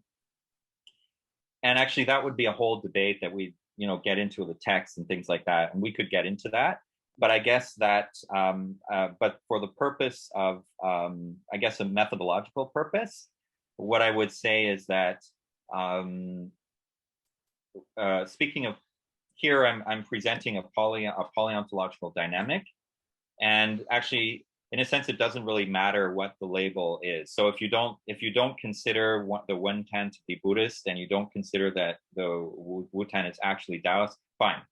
And actually, that would be a whole debate that we, you know, get into the text and things like that, and we could get into that. But I guess that, but for the purpose of, I guess, a methodological purpose, what I would say is that, speaking of, here I'm presenting a poly-ontological dynamic, and actually, in a sense, it doesn't really matter what the label is. So if you don't consider the Wentan to be Buddhist, and you don't consider that the Wutan is actually Taoist, fine.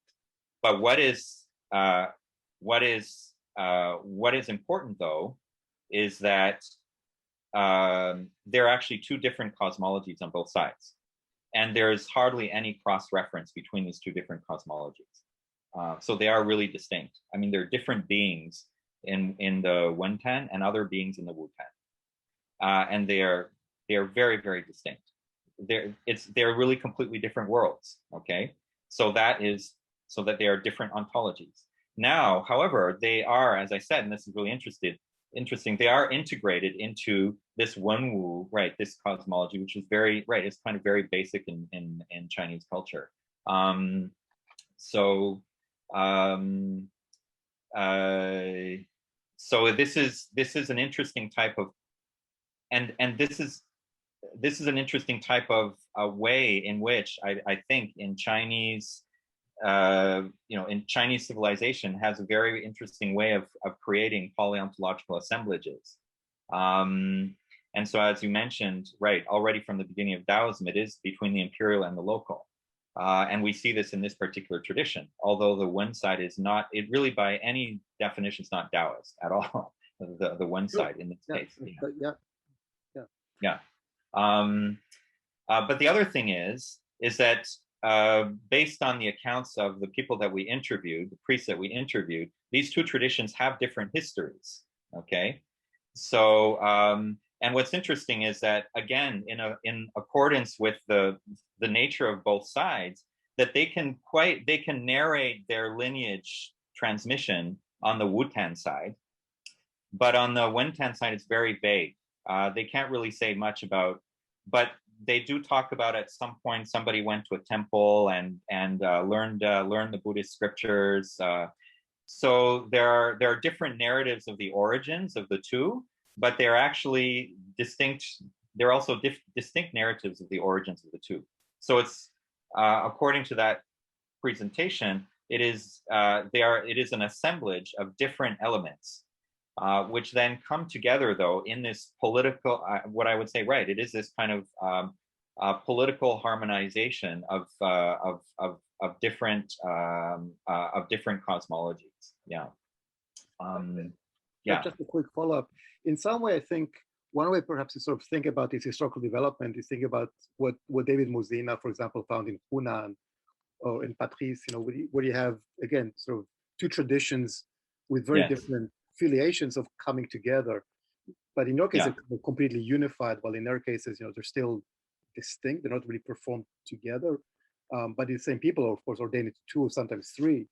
But what is important though is that there are actually two different cosmologies on both sides, and there's hardly any cross-reference between these two different cosmologies. So they are really distinct. I mean, they're different beings in the Wentan and other beings in the Wutan, and they are very, very distinct. They're really completely different worlds. Okay, so that they are different ontologies. Now, however, they are, as I said, and this is really interesting, they are integrated into this Wenwu, right, this cosmology, which is very, right, it's kind of very basic in Chinese culture. So this is an interesting type of, and this is an interesting type of way in which I think in Chinese, you know, in Chinese civilization has a very interesting way of creating poly-ontological assemblages. And so, as you mentioned, right, already from the beginning of Taoism, it is between the imperial and the local. And we see this in this particular tradition, although the Wen side is not, it really by any definition is not Taoist at all, the Wen side in this case. Yeah. But the other thing is that based on the accounts of the people that we interviewed, the priests that we interviewed, these two traditions have different histories, okay? So, and what's interesting is that, again, in accordance with the nature of both sides, that they can narrate their lineage transmission on the Wutan side, but on the Wentan side, it's very vague. They can't really say much about, but they do talk about at some point somebody went to a temple and learned the Buddhist scriptures. So there are different narratives of the origins of the two, but they're actually distinct. They're also distinct narratives of the origins of the two. So it's according to that presentation, it is an assemblage of different elements, which then come together though in this political, what I would say, right, it is this kind of political harmonization of different cosmologies. Yeah. Yeah. Just a quick follow-up. In some way, I think one way perhaps to sort of think about this historical development is think about what David Muzina, for example, found in Hunan or in Patrice, you know, where you have, again, sort of two traditions with very different affiliations of coming together. But in your case, they're completely unified, while in their cases, you know, they're still distinct. They're not really performed together. But the same people, of course, ordained to two or sometimes three.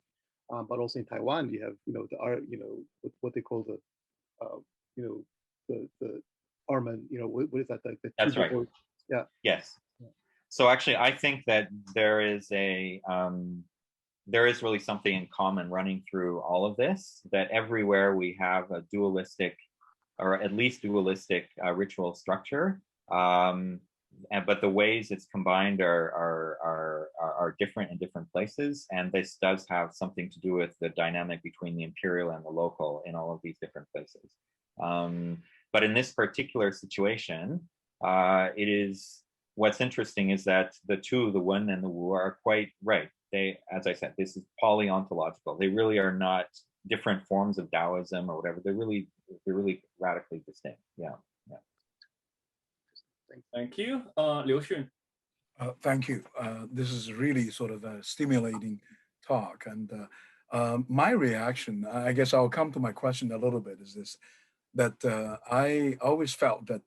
But also in Taiwan, you have, you know, what they call the, you know, the Arman, you know, what is that? The That's right. Yeah. Yes. So actually, I think that there is really something in common running through all of this, that everywhere we have a dualistic, or at least dualistic ritual structure, but the ways it's combined are different in different places, and this does have something to do with the dynamic between the imperial and the local in all of these different places. But in this particular situation, it is, what's interesting is that the two, the Wen and the Wu, are quite right. They, as I said, this is poly-ontological. They really are not different forms of Taoism or whatever. They're really radically distinct. Yeah. Thank you. Liu Xun. Thank you. This is really sort of a stimulating talk. And my reaction, I guess I'll come to my question a little bit, is this, that I always felt that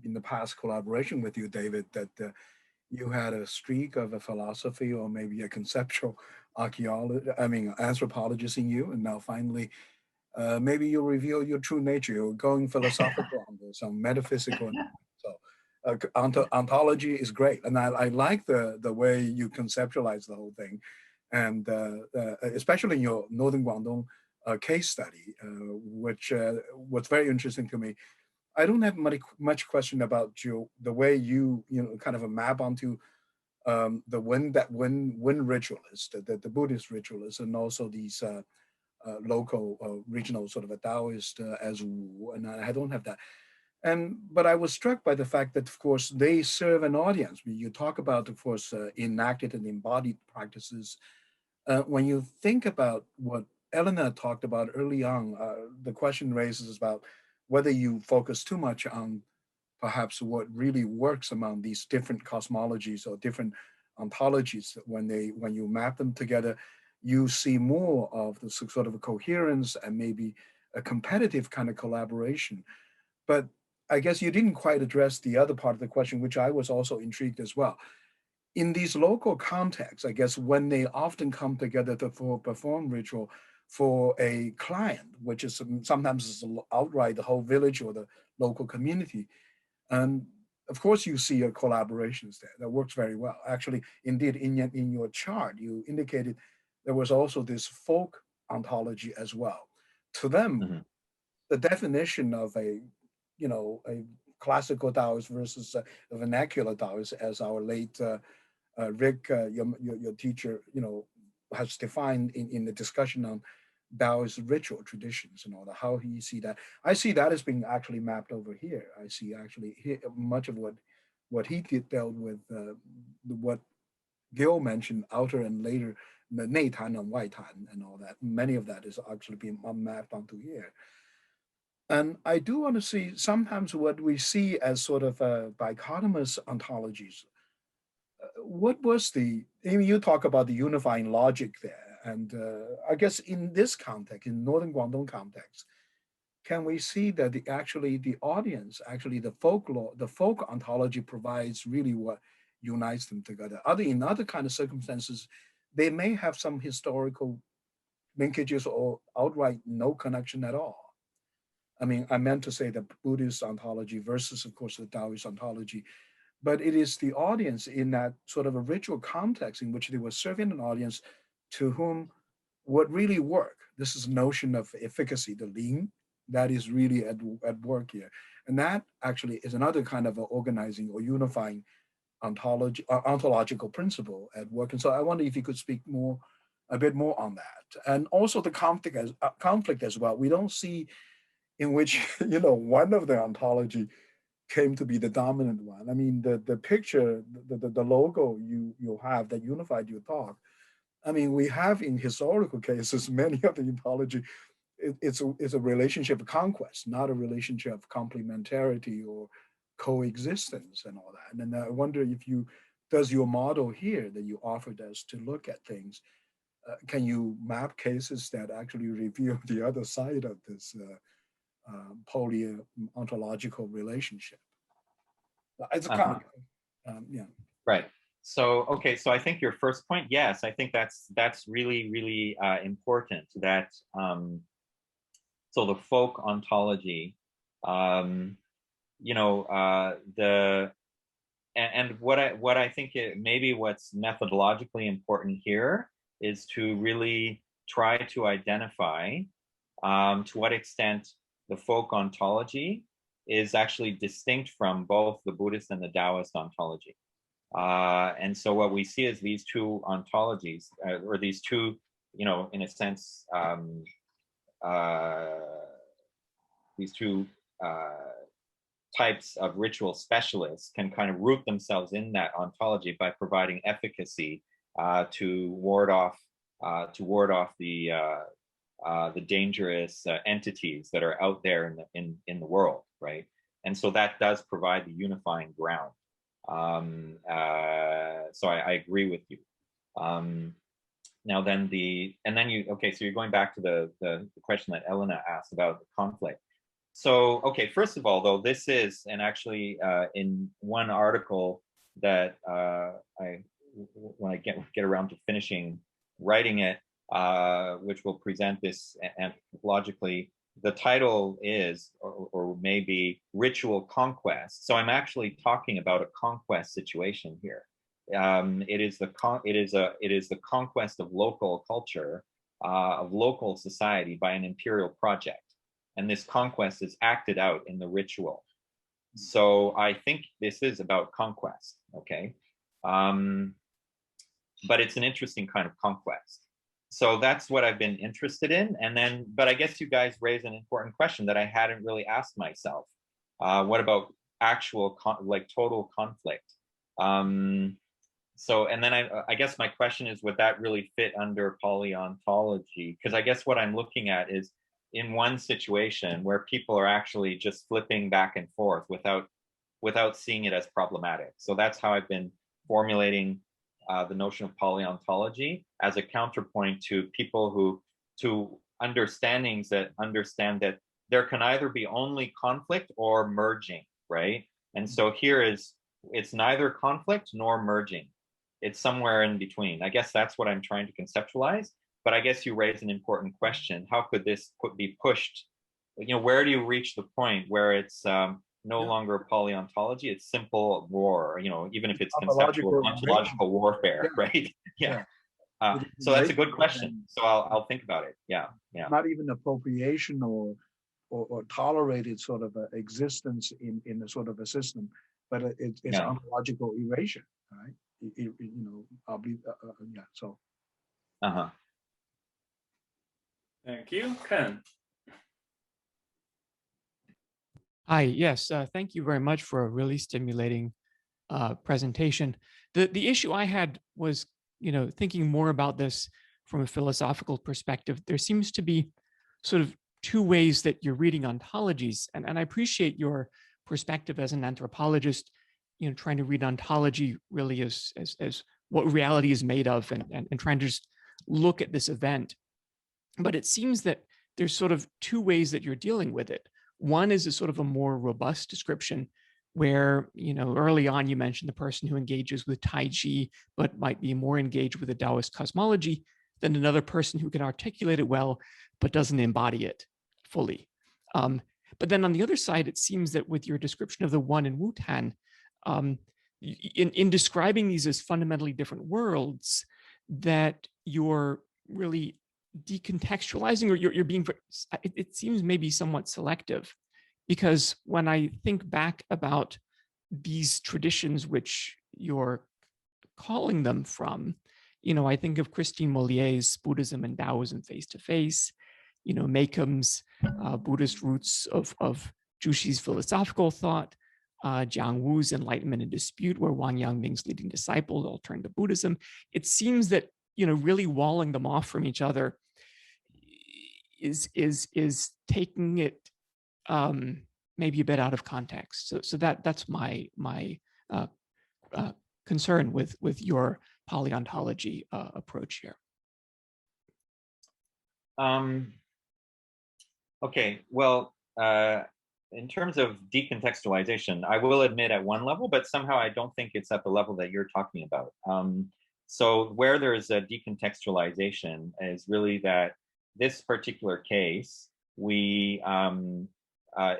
in the past collaboration with you, David, that you had a streak of a philosophy or maybe a conceptual anthropologist in you. And now finally, maybe you reveal your true nature. You're going philosophical on this, some metaphysical. So ontology is great. And I like the way you conceptualize the whole thing. And especially in your Northern Guangdong case study, which was very interesting to me. I don't have much question about the way you kind of a map onto the Wen ritualist, the Buddhist ritualist, and also these local regional sort of a Taoist as Wu, and I don't have that. But I was struck by the fact that, of course, they serve an audience. You talk about, of course, enacted and embodied practices. When you think about what Elena talked about early on, the question raises about whether you focus too much on perhaps what really works among these different cosmologies or different ontologies. When you map them together, you see more of the sort of a coherence and maybe a competitive kind of collaboration. But I guess you didn't quite address the other part of the question, which I was also intrigued as well. In these local contexts, I guess when they often come together to perform ritual for a client, which is sometimes is outright the whole village or the local community, and of course you see your collaborations there. That works very well. Actually, indeed, in your chart, you indicated there was also this folk ontology as well. To them, the definition of a classical Taoist versus a vernacular Taoist, as our late Rick, your teacher, has defined in the discussion on Taoist ritual traditions and all that, how he see that. I see that as being actually mapped over here. I see actually much of what he dealt with, what Gil mentioned, outer and later, the 内坛 and 外坛 and all that. Many of that is actually being mapped onto here. And I do want to see sometimes what we see as sort of dichotomous ontologies. What was you talk about the unifying logic there. And I guess in this context, in Northern Guangdong context, can we see that the audience, the folk ontology provides really what unites them together. In other kind of circumstances, they may have some historical linkages or outright no connection at all. I mean, I meant to say the Buddhist ontology versus, of course, the Taoist ontology, but it is the audience in that sort of a ritual context in which they were serving an audience to whom what really work. This is notion of efficacy, the Ling, that is really at work here. And that actually is another kind of organizing or unifying ontological principle at work. And so I wonder if you could speak a bit more on that. And also the conflict as well. We don't see in which, one of the ontology came to be the dominant one. I mean, the picture, the logo you have that unified your talk, I mean, we have in historical cases, many of the ontology, it's a relationship of conquest, not a relationship of complementarity or coexistence and all that. And then I wonder if does your model here that you offered us to look at things, can you map cases that actually reveal the other side of this poly-ontological relationship? It's a kind of, yeah. Right. So, okay, so I think your first point, yes, I think that's really, really important, that so the folk ontology, and what I think maybe what's methodologically important here is to really try to identify to what extent the folk ontology is actually distinct from both the Buddhist and the Taoist ontology. And so what we see is these two ontologies, or these two, in a sense, these two types of ritual specialists can kind of root themselves in that ontology by providing efficacy to ward off the dangerous entities that are out there in the world, right? And so that does provide the unifying ground. So I agree with you. Now then so you're going back to the question that Elena asked about the conflict. So, okay, first of all, though, this is, and actually in one article that when I get around to finishing writing it, which will present this anthropologically, the title is, or maybe Ritual Conquest. So I'm actually talking about a conquest situation here. It is the conquest of local culture, of local society by an imperial project. And this conquest is acted out in the ritual. So I think this is about conquest, okay? But it's an interesting kind of conquest. So that's what I've been interested in. But I guess you guys raised an important question that I hadn't really asked myself. What about actual, total conflict? So, and then I guess my question is, would that really fit under poly-ontology? Because I guess what I'm looking at is, in one situation where people are actually just flipping back and forth without seeing it as problematic. So that's how I've been formulating the notion of poly-ontology as a counterpoint to people to understandings that understand that there can either be only conflict or merging, right? And so here it's neither conflict nor merging. It's somewhere in between. I guess that's what I'm trying to conceptualize. But I guess you raise an important question. How could this be pushed? Where do you reach the point where it's no longer poly-ontology? It's simple war, even if it's conceptual ontological warfare, right? Yeah. So that's a good question. So I'll think about it. Yeah. Not even appropriation or tolerated sort of existence in a sort of a system, but it's ontological erasure, right? So. Thank you. Ken. Hi, yes, thank you very much for a really stimulating presentation. The issue I had was, thinking more about this from a philosophical perspective. There seems to be sort of two ways that you're reading ontologies, and I appreciate your perspective as an anthropologist, trying to read ontology really as what reality is made of, and trying to just look at this event. But it seems that there's sort of two ways that you're dealing with it. One is a sort of a more robust description where, early on you mentioned the person who engages with Tai Chi, but might be more engaged with the Taoist cosmology than another person who can articulate it well, but doesn't embody it fully. But then on the other side, it seems that with your description of the one in Wutan, in describing these as fundamentally different worlds, that you're really decontextualizing, or you're being, it seems maybe somewhat selective, because when I think back about these traditions which you're calling them from, I think of Christine Molier's Buddhism and Taoism face to face, Makeham's Buddhist roots of Jushi's philosophical thought, Jiang Wu's Enlightenment and Dispute, where Wang Yangming's leading disciples all turned to Buddhism. It seems that really walling them off from each other is taking it maybe a bit out of context. So that's my concern with your poly-ontology approach here. Okay, well, in terms of decontextualization, I will admit at one level, but somehow I don't think it's at the level that you're talking about. So where there's a decontextualization is really that this particular case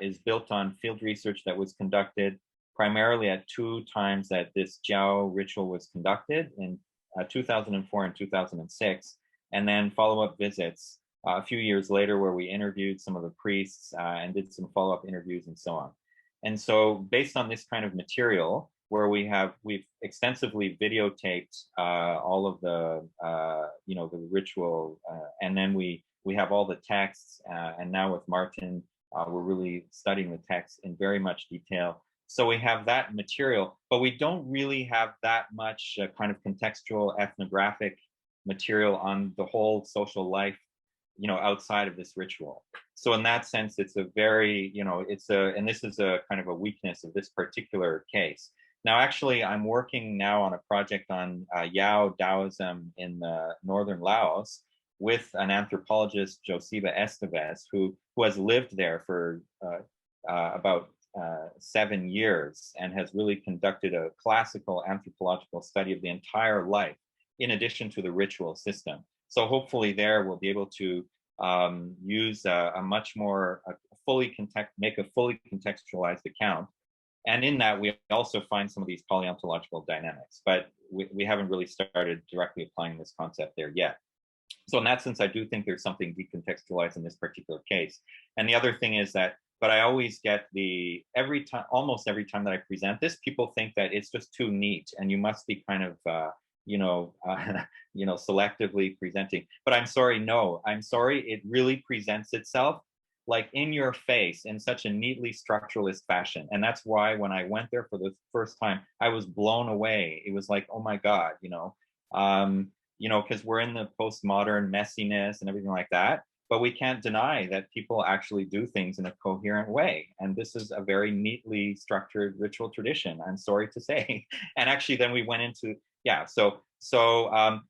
is built on field research that was conducted primarily at two times that this Jiao ritual was conducted, in 2004 and 2006, and then follow-up visits a few years later where we interviewed some of the priests and did some follow-up interviews and so on. And so based on this kind of material, where we've extensively videotaped all of the the ritual, and then we have all the texts, and now with Martin, we're really studying the text in very much detail. So we have that material, but we don't really have that much kind of contextual ethnographic material on the whole social life, outside of this ritual. So in that sense, it's a very, and this is a kind of a weakness of this particular case. Now, actually, I'm working now on a project on Yao Taoism in northern Laos with an anthropologist, Josiba Esteves, who has lived there for about 7 years and has really conducted a classical anthropological study of the entire life, in addition to the ritual system. So hopefully there we'll be able to use a much more make a fully contextualized account. And in that, we also find some of these poly-ontological dynamics, but we haven't really started directly applying this concept there yet. So in that sense, I do think there's something decontextualized in this particular case. And the other thing is that, but I always get almost every time that I present this, people think that it's just too neat and you must be kind of, selectively presenting. But I'm sorry, no, I'm sorry, it really presents itself like in your face in such a neatly structuralist fashion. And that's why when I went there for the first time, I was blown away. It was like, oh my God, because we're in the postmodern messiness and everything like that. But we can't deny that people actually do things in a coherent way. And this is a very neatly structured ritual tradition, I'm sorry to say. And actually then we went into,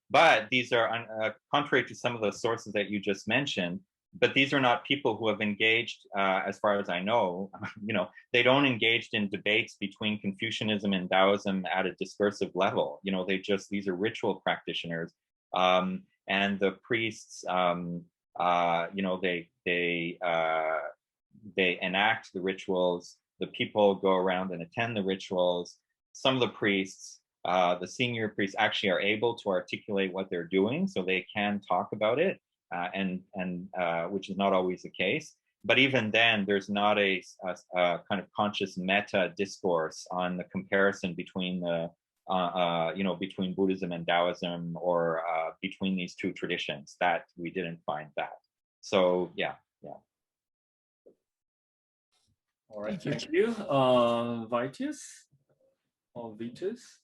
but these are contrary to some of the sources that you just mentioned, but these are not people who have engaged, as far as I know, they don't engage in debates between Confucianism and Taoism at a discursive level. These are ritual practitioners. And the priests, they enact the rituals. The people go around and attend the rituals. Some of the priests, the senior priests, actually are able to articulate what they're doing, so they can talk about it, and which is not always the case. But even then, there's not a kind of conscious meta discourse on the comparison between between Buddhism and Taoism, or between these two traditions. That we didn't find that. So yeah. All right, thank you. Vitus or Vitus?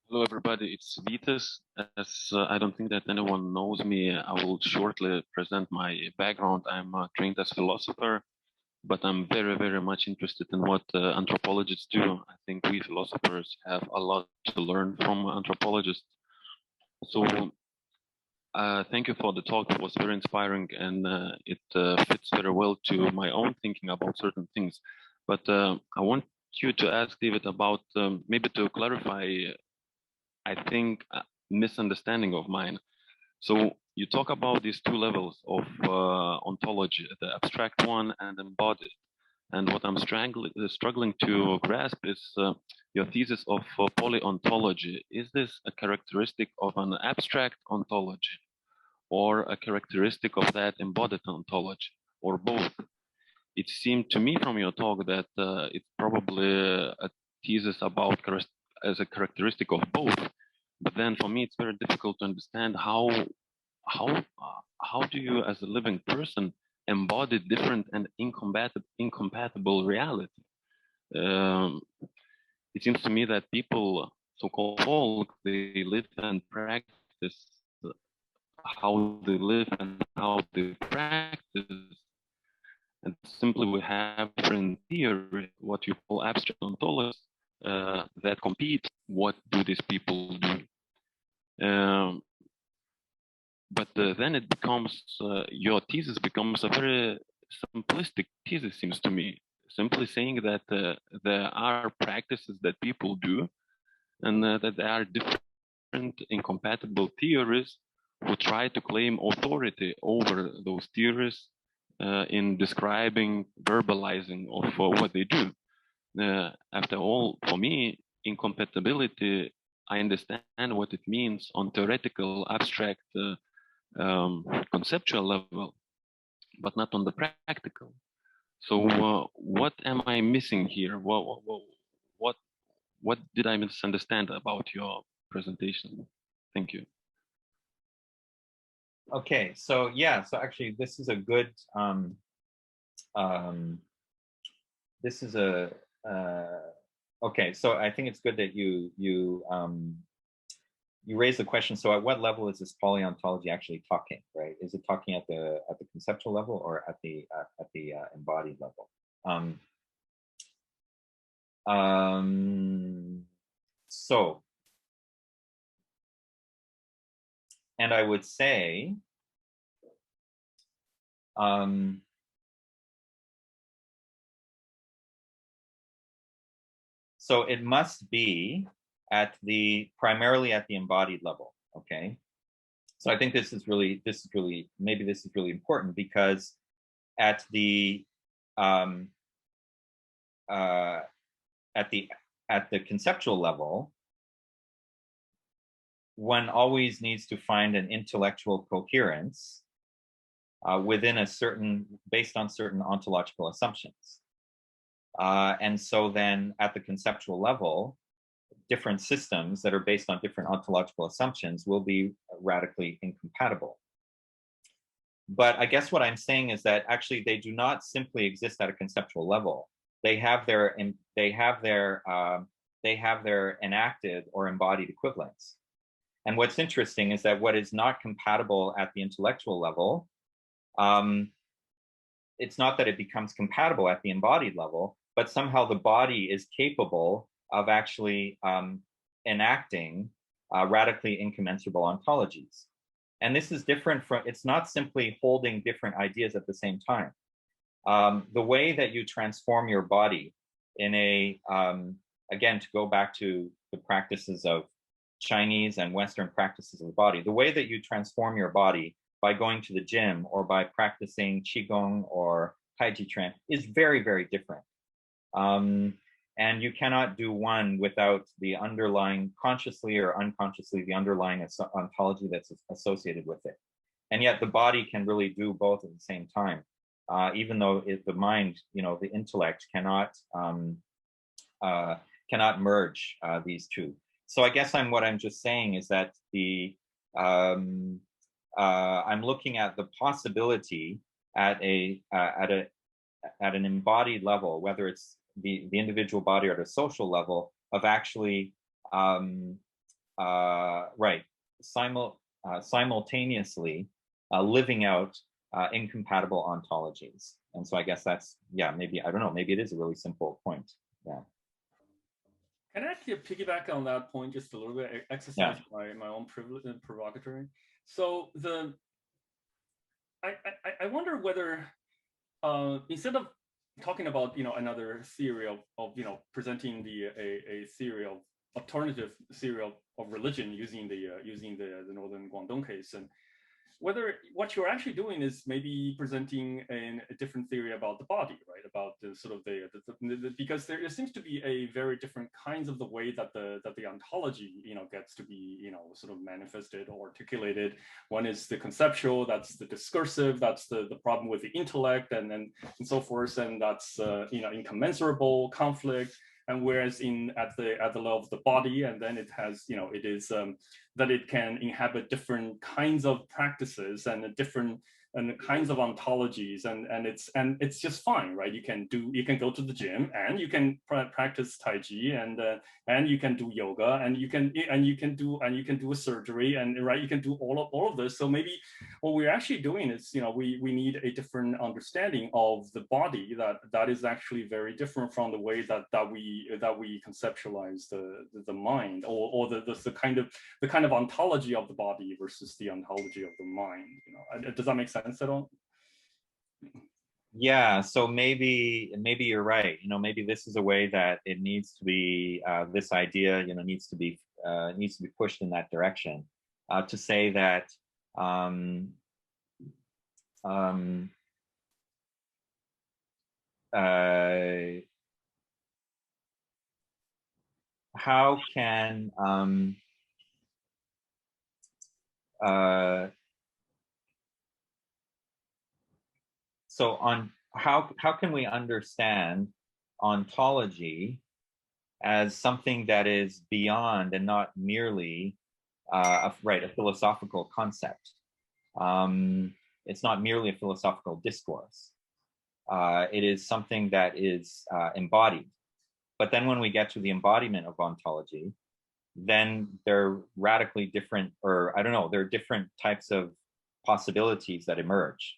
Hello, everybody. It's Vitus. As I don't think that anyone knows me, I will shortly present my background. I'm trained as a philosopher, but I'm very, very much interested in what anthropologists do. I think we philosophers have a lot to learn from anthropologists. So thank you for the talk. It was very inspiring, and it fits very well to my own thinking about certain things. But I want you to ask David about, maybe to clarify, I think, a misunderstanding of mine. So you talk about these two levels of ontology, the abstract one and embodied. And what I'm struggling to grasp is your thesis of poly-ontology. Is this a characteristic of an abstract ontology, or a characteristic of that embodied ontology, or both? It seemed to me from your talk that it's probably a thesis about as a characteristic of both. But then for me, it's very difficult to understand how do you, as a living person, embody different and incompatible reality? It seems to me that people, so-called folk, they live and practice how they live and how they practice. And simply we have different theory, what you call abstract ontologies, that compete. What do these people do? But then it becomes, your thesis becomes a very simplistic thesis, seems to me. Simply saying that there are practices that people do, and that there are different incompatible theories who try to claim authority over those theories in describing, verbalizing of what they do. After all, for me, incompatibility, I understand what it means on theoretical, abstract, conceptual level, but not on the practical. So what am I missing here? What did I misunderstand about your presentation? Thank you. Okay, so yeah, so actually this is a good, this is a, okay, so I think it's good that you raised the question. So at what level is this poly-ontology actually talking, right? Is it talking at the conceptual level or at the embodied level? So, and I would say, so it must be at primarily at the embodied level, okay? So I think this is really important, because at the conceptual level, one always needs to find an intellectual coherence within based on certain ontological assumptions. And so then at the conceptual level, different systems that are based on different ontological assumptions will be radically incompatible. But I guess what I'm saying is that actually they do not simply exist at a conceptual level. They have their enacted or embodied equivalents. And what's interesting is that what is not compatible at the intellectual level, it's not that it becomes compatible at the embodied level, but somehow the body is capable of actually enacting radically incommensurable ontologies. And this is different from, it's not simply holding different ideas at the same time. The way that you transform your body in again, to go back to the practices of Chinese and Western practices of the body, the way that you transform your body by going to the gym or by practicing Qigong or Tai Chi Chuan is very, very different. And you cannot do one without the underlying, consciously or unconsciously, the underlying ontology that's associated with it. And yet the body can really do both at the same time, even though the mind, the intellect cannot merge these two. So I guess what I'm just saying is that I'm looking at the possibility at an embodied level, whether it's the individual body or the social level, of actually simultaneously living out incompatible ontologies. And so I guess that's, yeah, maybe, I don't know, maybe it is a really simple point. Yeah. Can I actually piggyback on that point just a little bit, exercise my own privilege and provocatory? So I wonder whether instead of talking about another theory of presenting a theory of alternative theory of religion using the Northern Guangdong case, and whether what you're actually doing is maybe presenting a different theory about the body, right? About the sort of because there seems to be a very different kinds of the way that the ontology gets to be sort of manifested or articulated. One is the conceptual, that's the discursive, that's the problem with the intellect, and so forth, and that's incommensurable conflict. And whereas at the level of the body, and then it has it is that it can inhabit different kinds of practices and different kinds of ontologies, and it's just fine, right? You can go to the gym and you can practice Tai Chi, and you can do yoga, and you can do a surgery, and right, you can do all of this. So maybe what we're actually doing is we need a different understanding of the body that is actually very different from the way that we conceptualize the mind, or the kind of ontology of the body versus the ontology of the mind. Does that make sense at all? Yeah, so maybe you're right. Maybe this is a way that it needs to be, this idea needs to be pushed in that direction, to say that how can so how can we understand ontology as something that is beyond and not merely a philosophical concept? It's not merely a philosophical discourse. It is something that is embodied. But then when we get to the embodiment of ontology, then they're radically different, or I don't know, there are different types of possibilities that emerge.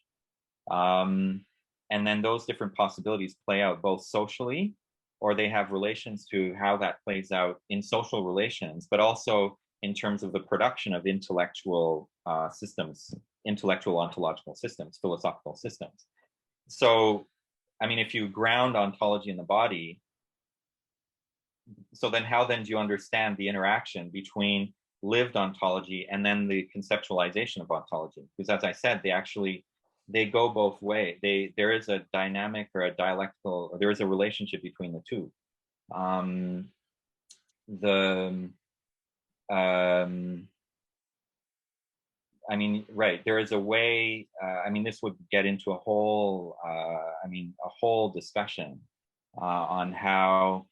And then those different possibilities play out both socially, or they have relations to how that plays out in social relations, but also in terms of the production of intellectual systems, intellectual ontological systems, philosophical systems. So, I mean, if you ground ontology in the body, so then how then do you understand the interaction between lived ontology and then the conceptualization of ontology? Because as I said, they go both ways. There is a dynamic or a dialectical, or there is a relationship between the two. I mean, right, there is a way, I mean, this would get into a whole, a whole discussion on how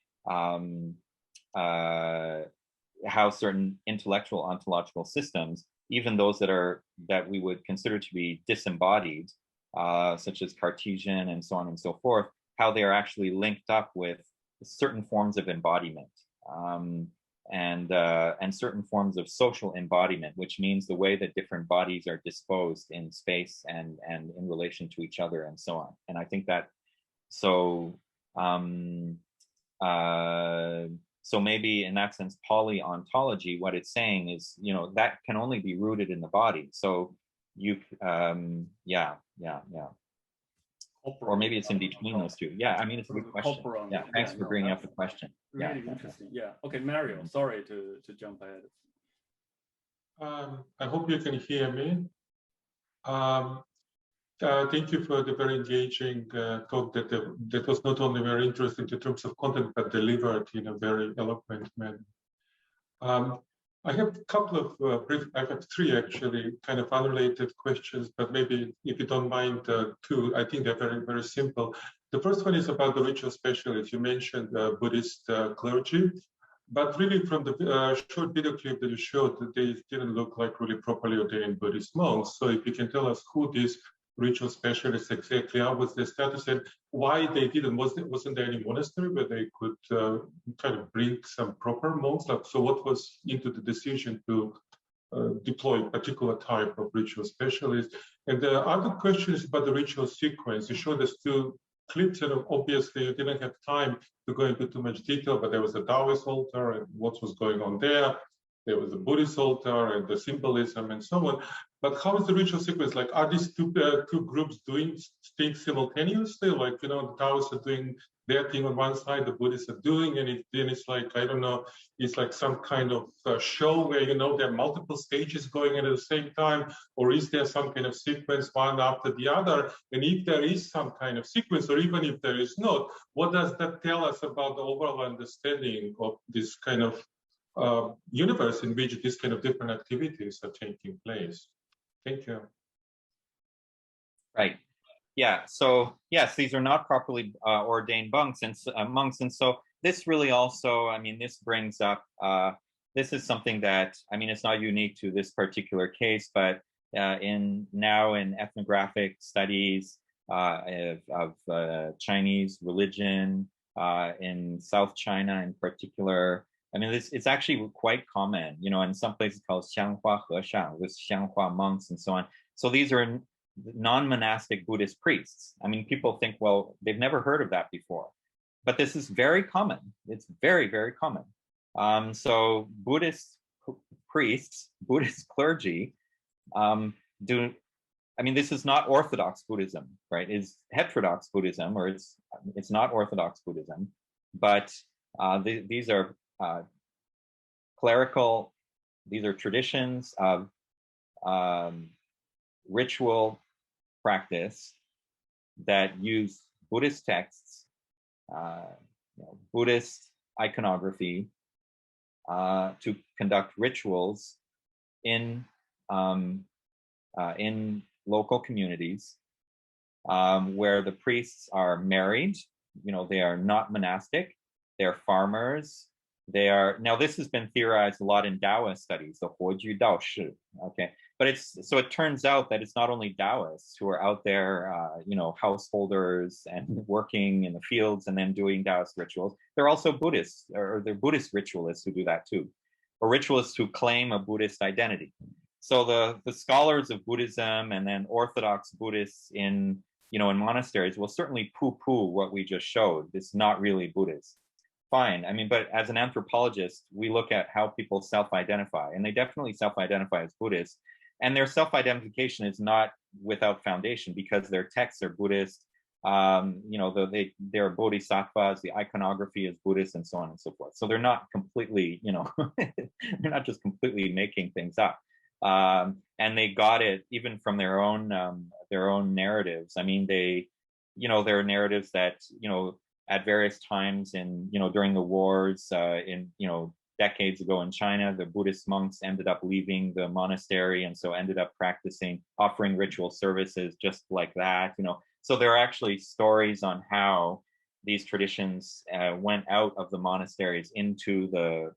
certain intellectual ontological systems, even those that we would consider to be disembodied, such as Cartesian and so on and so forth, how they are actually linked up with certain forms of embodiment. And certain forms of social embodiment, which means the way that different bodies are disposed in space and in relation to each other and so on. And I think that, so maybe in that sense, poly-ontology, what it's saying is, that can only be rooted in the body. So you, or maybe it's in between those two. Yeah, I mean, it's a good question. Yeah, thanks for bringing up the question. Really interesting. Yeah. Okay, Mario, sorry to jump ahead. I hope you can hear me. Thank you for the very engaging talk that was not only very interesting in terms of content, but delivered in a very eloquent manner. I have a couple of I have three actually kind of unrelated questions, but maybe if you don't mind two, I think they're very, very simple. The first one is about the ritual specialists. You mentioned Buddhist clergy, but really from the short video clip that you showed, they didn't look like really properly ordained Buddhist monks. So if you can tell us who these ritual specialists exactly are, what's their status, and why they didn't, wasn't there any monastery where they could kind of bring some proper monks? So what was into the decision to deploy a particular type of ritual specialist? And the other question is about the ritual sequence. You showed us two clips, and obviously you didn't have time to go into too much detail, but there was a Taoist altar and what was going on there. There was a Buddhist altar and the symbolism and so on. But how is the ritual sequence? Like, are these two groups doing things simultaneously? Like, the Taoists are doing their thing on one side, the Buddhists are doing, and then it's like, I don't know, it's like some kind of show where, there are multiple stages going at the same time, or is there some kind of sequence one after the other? And if there is some kind of sequence, or even if there is not, what does that tell us about the overall understanding of this kind of universe in which these kind of different activities are taking place? Thank you. Right. Yeah. So yes, these are not properly ordained monks, and so this really also, this brings up. This is something that it's not unique to this particular case, but in ethnographic studies of Chinese religion in South China in particular. It's actually quite common, in some places called Xianghua Heshang, with Xianghua monks and so on. So these are non-monastic Buddhist priests. People think, well, they've never heard of that before, but this is very common. It's very, very common. So Buddhist priests, Buddhist clergy this is not Orthodox Buddhism, right? It's heterodox Buddhism, or it's not Orthodox Buddhism, but these are clerical, these are traditions of ritual practice that use Buddhist texts, Buddhist iconography to conduct rituals in local communities where the priests are married. You know, they are not monastic. They're farmers. They are, now this has been theorized a lot in Taoist studies, the Huoju Dao Shi, okay? But it turns out that it's not only Taoists who are out there, you know, householders and working in the fields and then doing Taoist rituals. They're also Buddhists, or they're Buddhist ritualists who do that too, or ritualists who claim a Buddhist identity. So the scholars of Buddhism and then Orthodox Buddhists in, you know, in monasteries will certainly poo-poo what we just showed. It's not really Buddhist. Fine. I mean, but as an anthropologist, we look at how people self-identify, and they definitely self-identify as Buddhist. And their self-identification is not without foundation because their texts are Buddhist. You know, they're bodhisattvas, the iconography is Buddhist, and so on and so forth. So they're not completely, you know, they're not just completely making things up. And they got it even from their own narratives. I mean, there are narratives that, you know, at various times in, you know, during the wars, in, you know, decades ago in China, the Buddhist monks ended up leaving the monastery and so ended up offering ritual services just like that, you know. So there are actually stories on how these traditions went out of the monasteries into the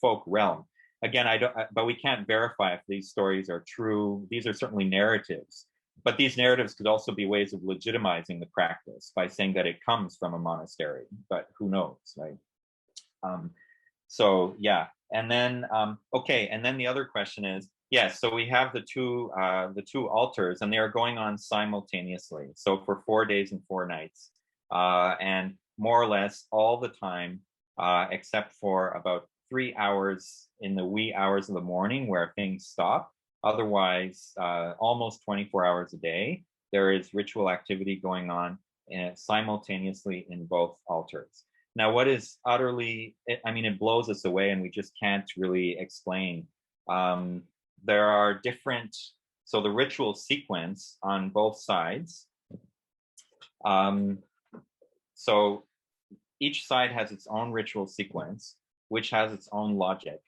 folk realm. Again, but we can't verify if these stories are true. These are certainly narratives. But these narratives could also be ways of legitimizing the practice by saying that it comes from a monastery, but who knows, right? So yeah, and then okay, and then the other question is, yes, so we have the two altars, and they are going on simultaneously. So for 4 days and 4 nights, and more or less all the time, except for about 3 hours in the wee hours of the morning where things stop. Otherwise, almost 24 hours a day, there is ritual activity going on simultaneously in both altars. Now, what is utterly, I mean, it blows us away and we just can't really explain. There are different, so the ritual sequence on both sides. So each side has its own ritual sequence, which has its own logic.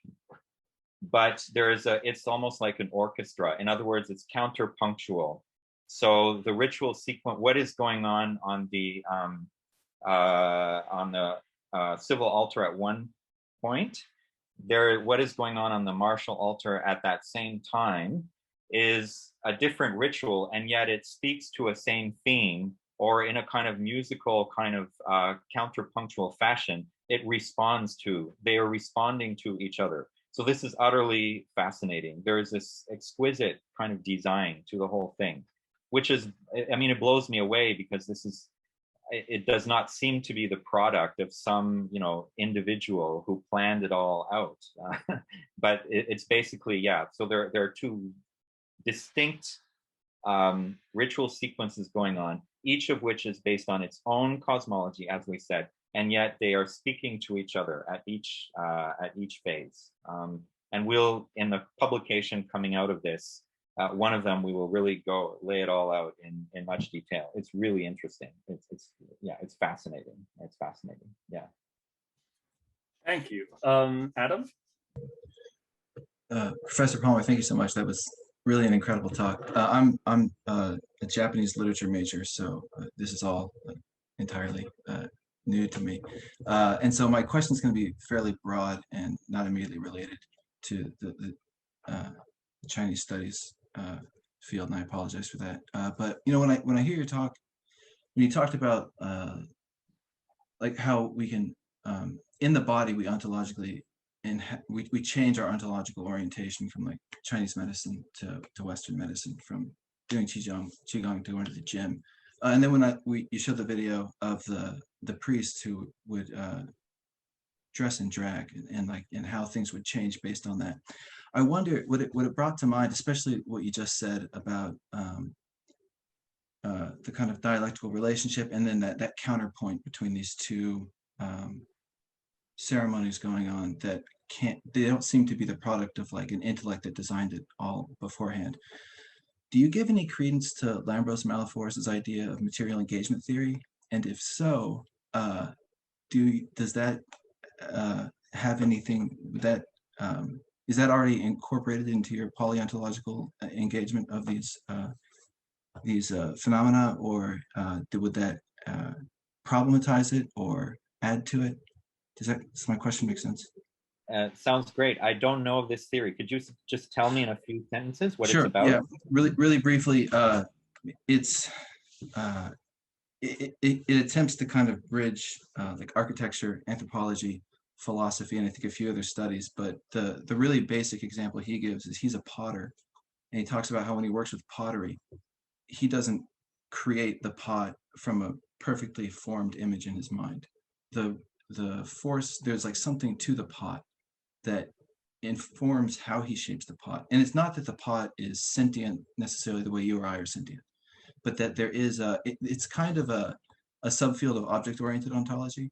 But it's almost like an orchestra. In other words, it's counterpunctual. So the ritual sequence, what is going on the civil altar at one point, what is going on the martial altar at that same time is a different ritual, and yet it speaks to a same theme, or in a kind of musical kind of counterpunctual fashion, they are responding to each other. So this is utterly fascinating. There is this exquisite kind of design to the whole thing, which is, I mean, it blows me away because it does not seem to be the product of some, you know, individual who planned it all out. But it's basically, yeah. So there are two distinct ritual sequences going on, each of which is based on its own cosmology, as we said, and yet they are speaking to each other at each phase. And we'll, in the publication coming out of this, one of them, we will really go lay it all out in much detail. It's really interesting. It's fascinating. It's fascinating. Yeah. Thank you. Adam? Professor Palmer, thank you so much. That was really an incredible talk. I'm a Japanese literature major, so this is all entirely new to me. And so my question is going to be fairly broad and not immediately related to the Chinese studies field, and I apologize for that. But you know, when I hear your talk, when you talked about like how we can in the body we ontologically and we change our ontological orientation from like Chinese medicine to Western medicine, from doing qigong to going to the gym. And then when you showed the video of the priest who would dress in drag and how things would change based on that. I wonder what it brought to mind, especially what you just said about the kind of dialectical relationship, and then that counterpoint between these two ceremonies going on that they don't seem to be the product of like an intellect that designed it all beforehand. Do you give any credence to Lambros Malafor's idea of material engagement theory? And if so, does that have anything that is that already incorporated into your polyontological engagement of these these phenomena, or would that problematize it or add to it? Does my question make sense? Sounds great. I don't know of this theory. Could you just tell me in a few sentences what Sure, it's about? Yeah, really briefly. It attempts to kind of bridge like architecture, anthropology, philosophy, and I think a few other studies. But the really basic example he gives is he's a potter, and he talks about how when he works with pottery, he doesn't create the pot from a perfectly formed image in his mind. The force, there's like something to the pot that informs how he shapes the pot. And it's not that the pot is sentient necessarily the way you or I are sentient, but that there is it's kind of a subfield of object-oriented ontology,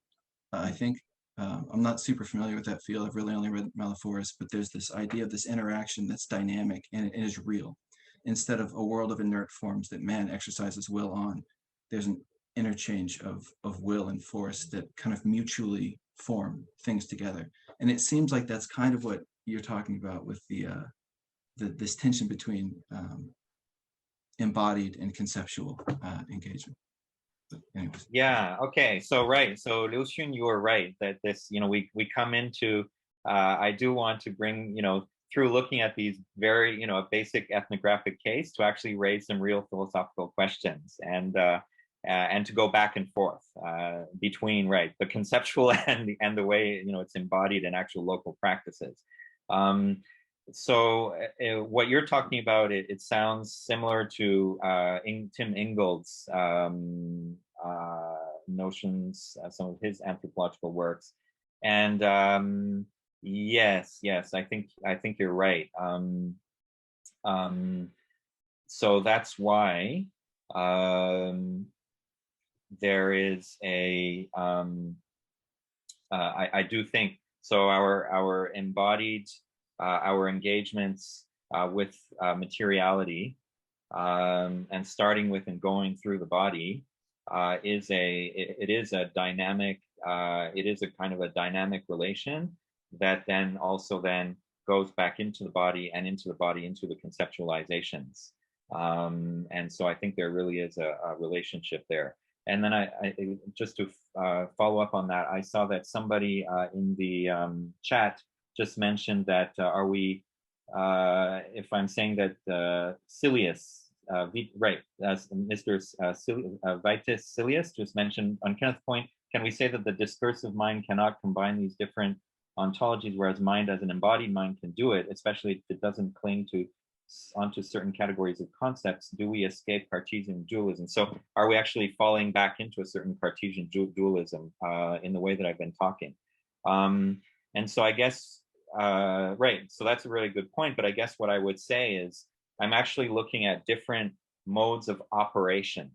I think. I'm not super familiar with that field. I've really only read Malaforis, but there's this idea of this interaction that's dynamic and it is real. Instead of a world of inert forms that man exercises will on, there's an interchange of will and force that kind of mutually form things together. And it seems like that's kind of what you're talking about with this tension between embodied and conceptual engagement. But anyways. Yeah, okay. So right. So Liu Xun, you were right that this, we come into, I do want to bring, through looking at these very, a basic ethnographic case to actually raise some real philosophical questions and to go back and forth between, the conceptual and the way, it's embodied in actual local practices. So what you're talking about, it sounds similar to Tim Ingold's notions, some of his anthropological works. And yes, I think you're right. So that's why there is a, I do think, so our embodied, our engagements with materiality and starting with and going through the body is a dynamic, it is a kind of a dynamic relation that then also then goes back into the body and into the conceptualizations. And so I think there really is a relationship there. And then I just to follow up on that, I saw that somebody in the chat just mentioned that are we, if I'm saying that Silius, as Mr. Vitus Silius just mentioned on Kenneth's point, can we say that the discursive mind cannot combine these different ontologies, whereas mind as an embodied mind can do it, especially if it doesn't cling onto certain categories of concepts? Do we escape Cartesian dualism? So are we actually falling back into a certain Cartesian dualism in the way that I've been talking? And so I guess, so that's a really good point, but I guess what I would say is I'm actually looking at different modes of operation.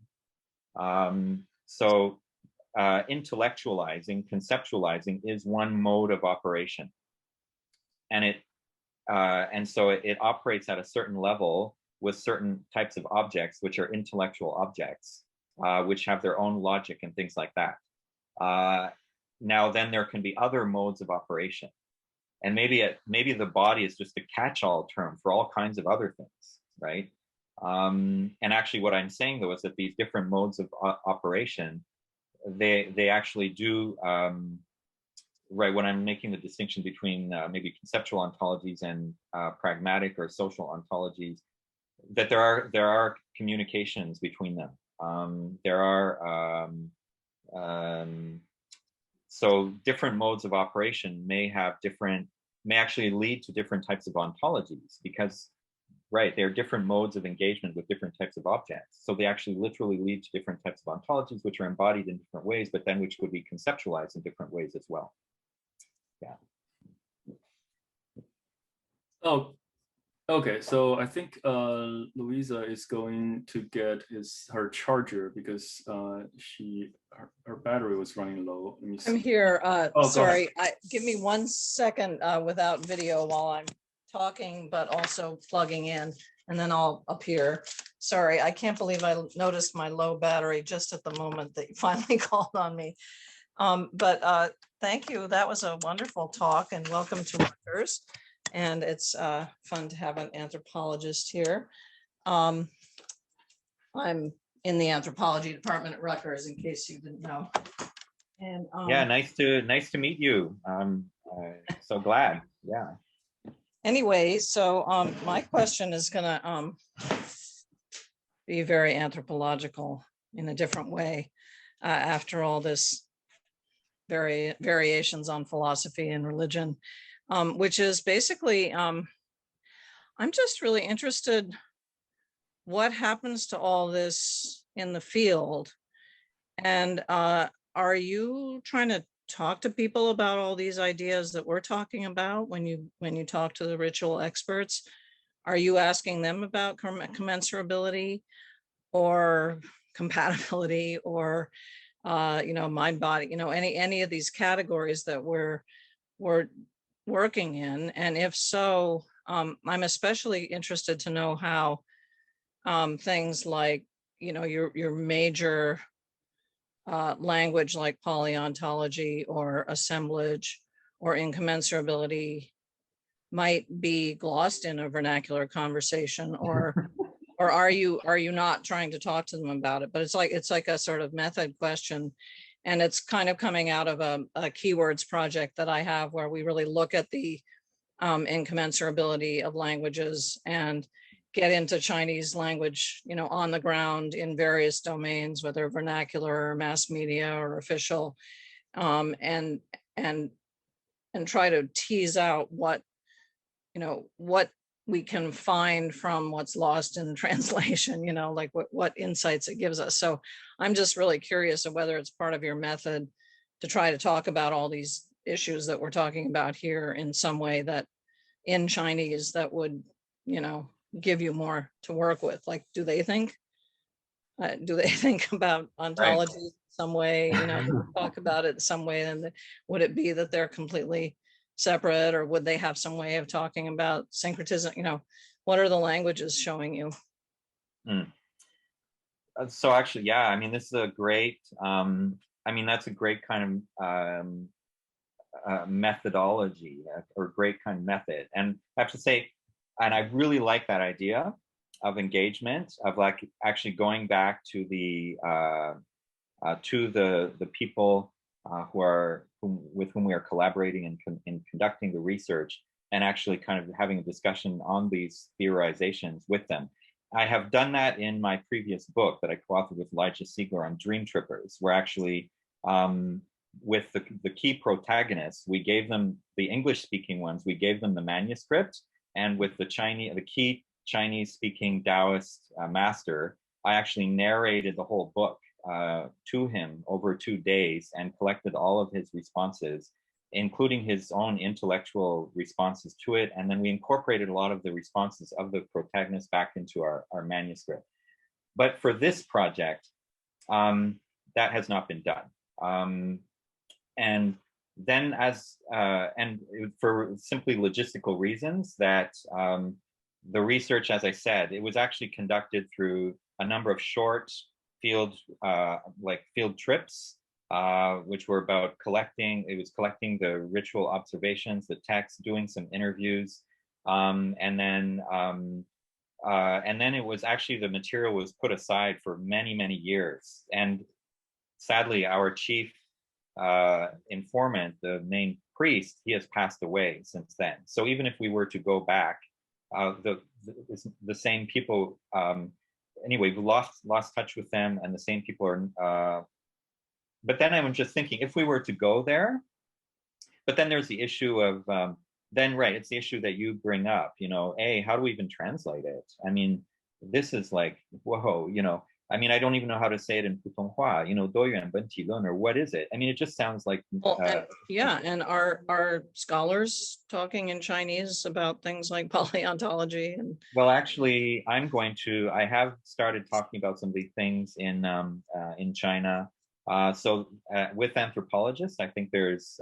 Intellectualizing, conceptualizing is one mode of operation. And so it operates at a certain level with certain types of objects, which are intellectual objects, which have their own logic and things like that. Now, then there can be other modes of operation. And maybe the body is just a catch-all term for all kinds of other things, right? And actually what I'm saying, though, is that these different modes of operation, they actually do, when I'm making the distinction between maybe conceptual ontologies and pragmatic or social ontologies, that there are communications between them. So different modes of operation may actually lead to different types of ontologies because, there are different modes of engagement with different types of objects. So they actually literally lead to different types of ontologies, which are embodied in different ways, but then which would be conceptualized in different ways as well. Yeah. Oh, okay. So I think Louisa is going to get her charger because her battery was running low. Let me see. I'm here. Oh, sorry. Give me 1 second without video while I'm talking, but also plugging in, and then I'll appear. Sorry, I can't believe I noticed my low battery just at the moment that you finally called on me. But thank you. That was a wonderful talk, and welcome to Rutgers. And it's fun to have an anthropologist here. I'm in the anthropology department at Rutgers, in case you didn't know. And yeah, nice to meet you. So glad. Yeah. Anyway, so my question is gonna be very anthropological in a different way after all this variations on philosophy and religion, which is basically, I'm just really interested what happens to all this in the field. And are you trying to talk to people about all these ideas that we're talking about when you talk to the ritual experts? Are you asking them about commensurability or compatibility or mind body, any of these categories that we're working in? And if so, I'm especially interested to know how things like your major language like poly-ontology or assemblage or incommensurability might be glossed in a vernacular conversation, or are you not trying to talk to them about it? But it's like a sort of method question, and it's kind of coming out of a keywords project that I have, where we really look at the incommensurability of languages and get into Chinese language, on the ground in various domains, whether vernacular or mass media or official, and try to tease out what we can find from what's lost in translation, like what insights it gives us. So I'm just really curious of whether it's part of your method to try to talk about all these issues that we're talking about here in some way that in Chinese that would, give you more to work with. Like, do they think about ontology Right. some way, talk about it some way, and would it be that they're completely separate, or would they have some way of talking about syncretism? What are the languages showing you? So actually, yeah, I mean, this is a great, that's a great kind of methodology, or great kind of method. And I have to say, and I really like that idea of engagement, of like actually going back to the people with whom we are collaborating in conducting the research, and actually kind of having a discussion on these theorizations with them. I have done that in my previous book that I co-authored with Elijah Siegler on Dream Trippers, where actually with the key protagonists, we gave them, the English-speaking ones, we gave them the manuscript, and with the key Chinese-speaking Taoist master, I actually narrated the whole book to him over 2 days and collected all of his responses, including his own intellectual responses to it. And then we incorporated a lot of the responses of the protagonists back into our manuscript. But for this project, that has not been done. And then and for simply logistical reasons, that the research, as I said, it was actually conducted through a number of short field trips, which were about collecting the ritual observations, the text, doing some interviews, and then it was actually, the material was put aside for many, many years. And sadly, our chief informant, the main priest, he has passed away since then. So even if we were to go back, the same people, anyway, we lost touch with them, and the same people are. But then I'm just thinking, if we were to go there, but then there's the issue of it's the issue that you bring up. How do we even translate it? I mean, this is like, whoa, I mean, I don't even know how to say it in Putonghua, 多元本体论, or what is it? I mean, it just sounds like. And are scholars talking in Chinese about things like poly-ontology? Well, actually, I have started talking about some of these things in China. So with anthropologists, I think there's,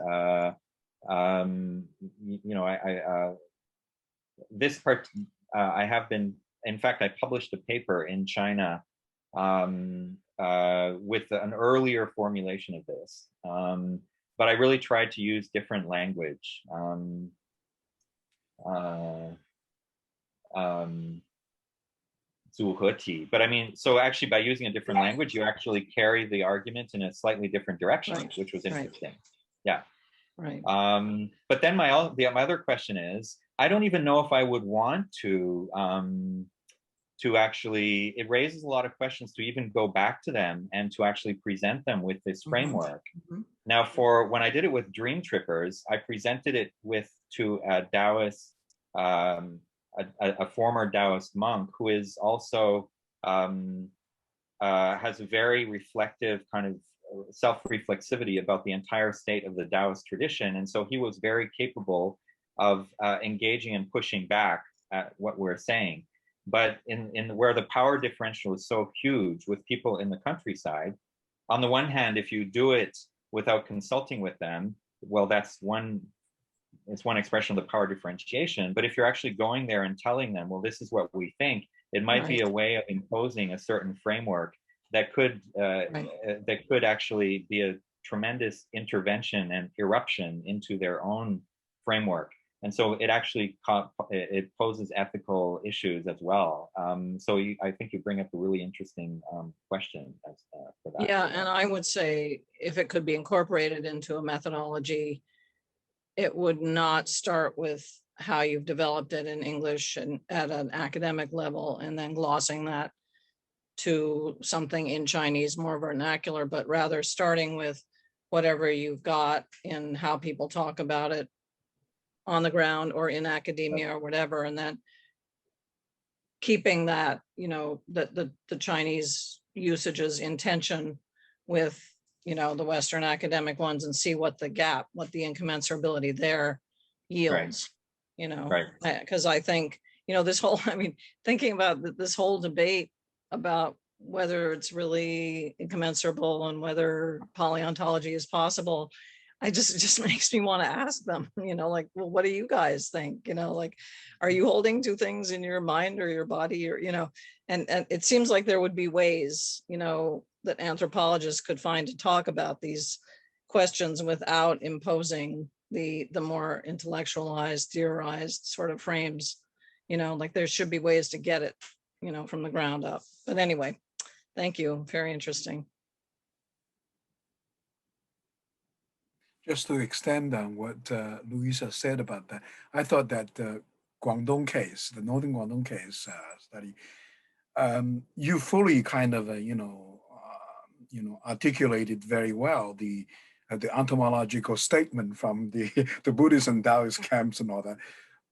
this part, I have been, in fact, I published a paper in China with an earlier formulation of this, but I really tried to use different language. zuheti. But I mean, so actually by using a different language, you actually carry the argument in a slightly different direction, Right. which was Right. interesting. Yeah. Right. But then my other question is, I don't even know if I would want to actually, it raises a lot of questions to even go back to them and to actually present them with this framework. Now, for when I did it with Dream Trippers, I presented it to a Taoist, a former Taoist monk who is also has a very reflective kind of self-reflexivity about the entire state of the Taoist tradition. And so he was very capable of engaging and pushing back at what we're saying. But in where the power differential is so huge with people in the countryside, on the one hand, if you do it without consulting with them, well, it's one expression of the power differentiation. But if you're actually going there and telling them, well, this is what we think, it might be a way of imposing a certain framework that could actually be a tremendous intervention and eruption into their own framework. And so it actually it poses ethical issues as well. So I think you bring up a really interesting question for that. Yeah, and I would say if it could be incorporated into a methodology, it would not start with how you've developed it in English and at an academic level and then glossing that to something in Chinese more vernacular, but rather starting with whatever you've got in how people talk about it on the ground or in academia or whatever, and then keeping that, the Chinese usages in tension with, the Western academic ones, and see what the incommensurability there yields, because I think, this whole, thinking about this whole debate about whether it's really incommensurable and whether poly-ontology is possible, it just makes me want to ask them, well, what do you guys think? Are you holding two things in your mind or your body, or, and it seems like there would be ways, that anthropologists could find to talk about these questions without imposing the more intellectualized, theorized sort of frames, like there should be ways to get it, from the ground up. But anyway, thank you. Very interesting. Just to extend on what Louisa said about that, I thought that the Guangdong case, the Northern Guangdong case study, you fully kind of, articulated very well the ontological statement from the Buddhist and Taoist camps and all that.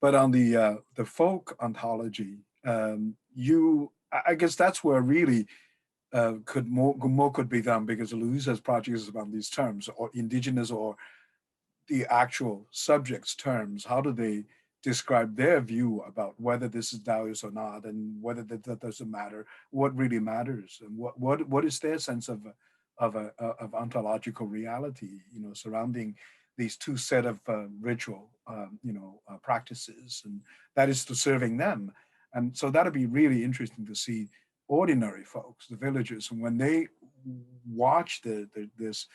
But on the folk ontology, I guess that's where really more could be done, because Louisa's project is about these terms, or indigenous or the actual subjects' terms. How do they describe their view about whether this is Taoist or not, and whether that doesn't matter? What really matters, and what is their sense of ontological reality, surrounding these two set of ritual, practices, and that is to serving them. And so that'd be really interesting to see ordinary folks, the villagers, and when they watch this,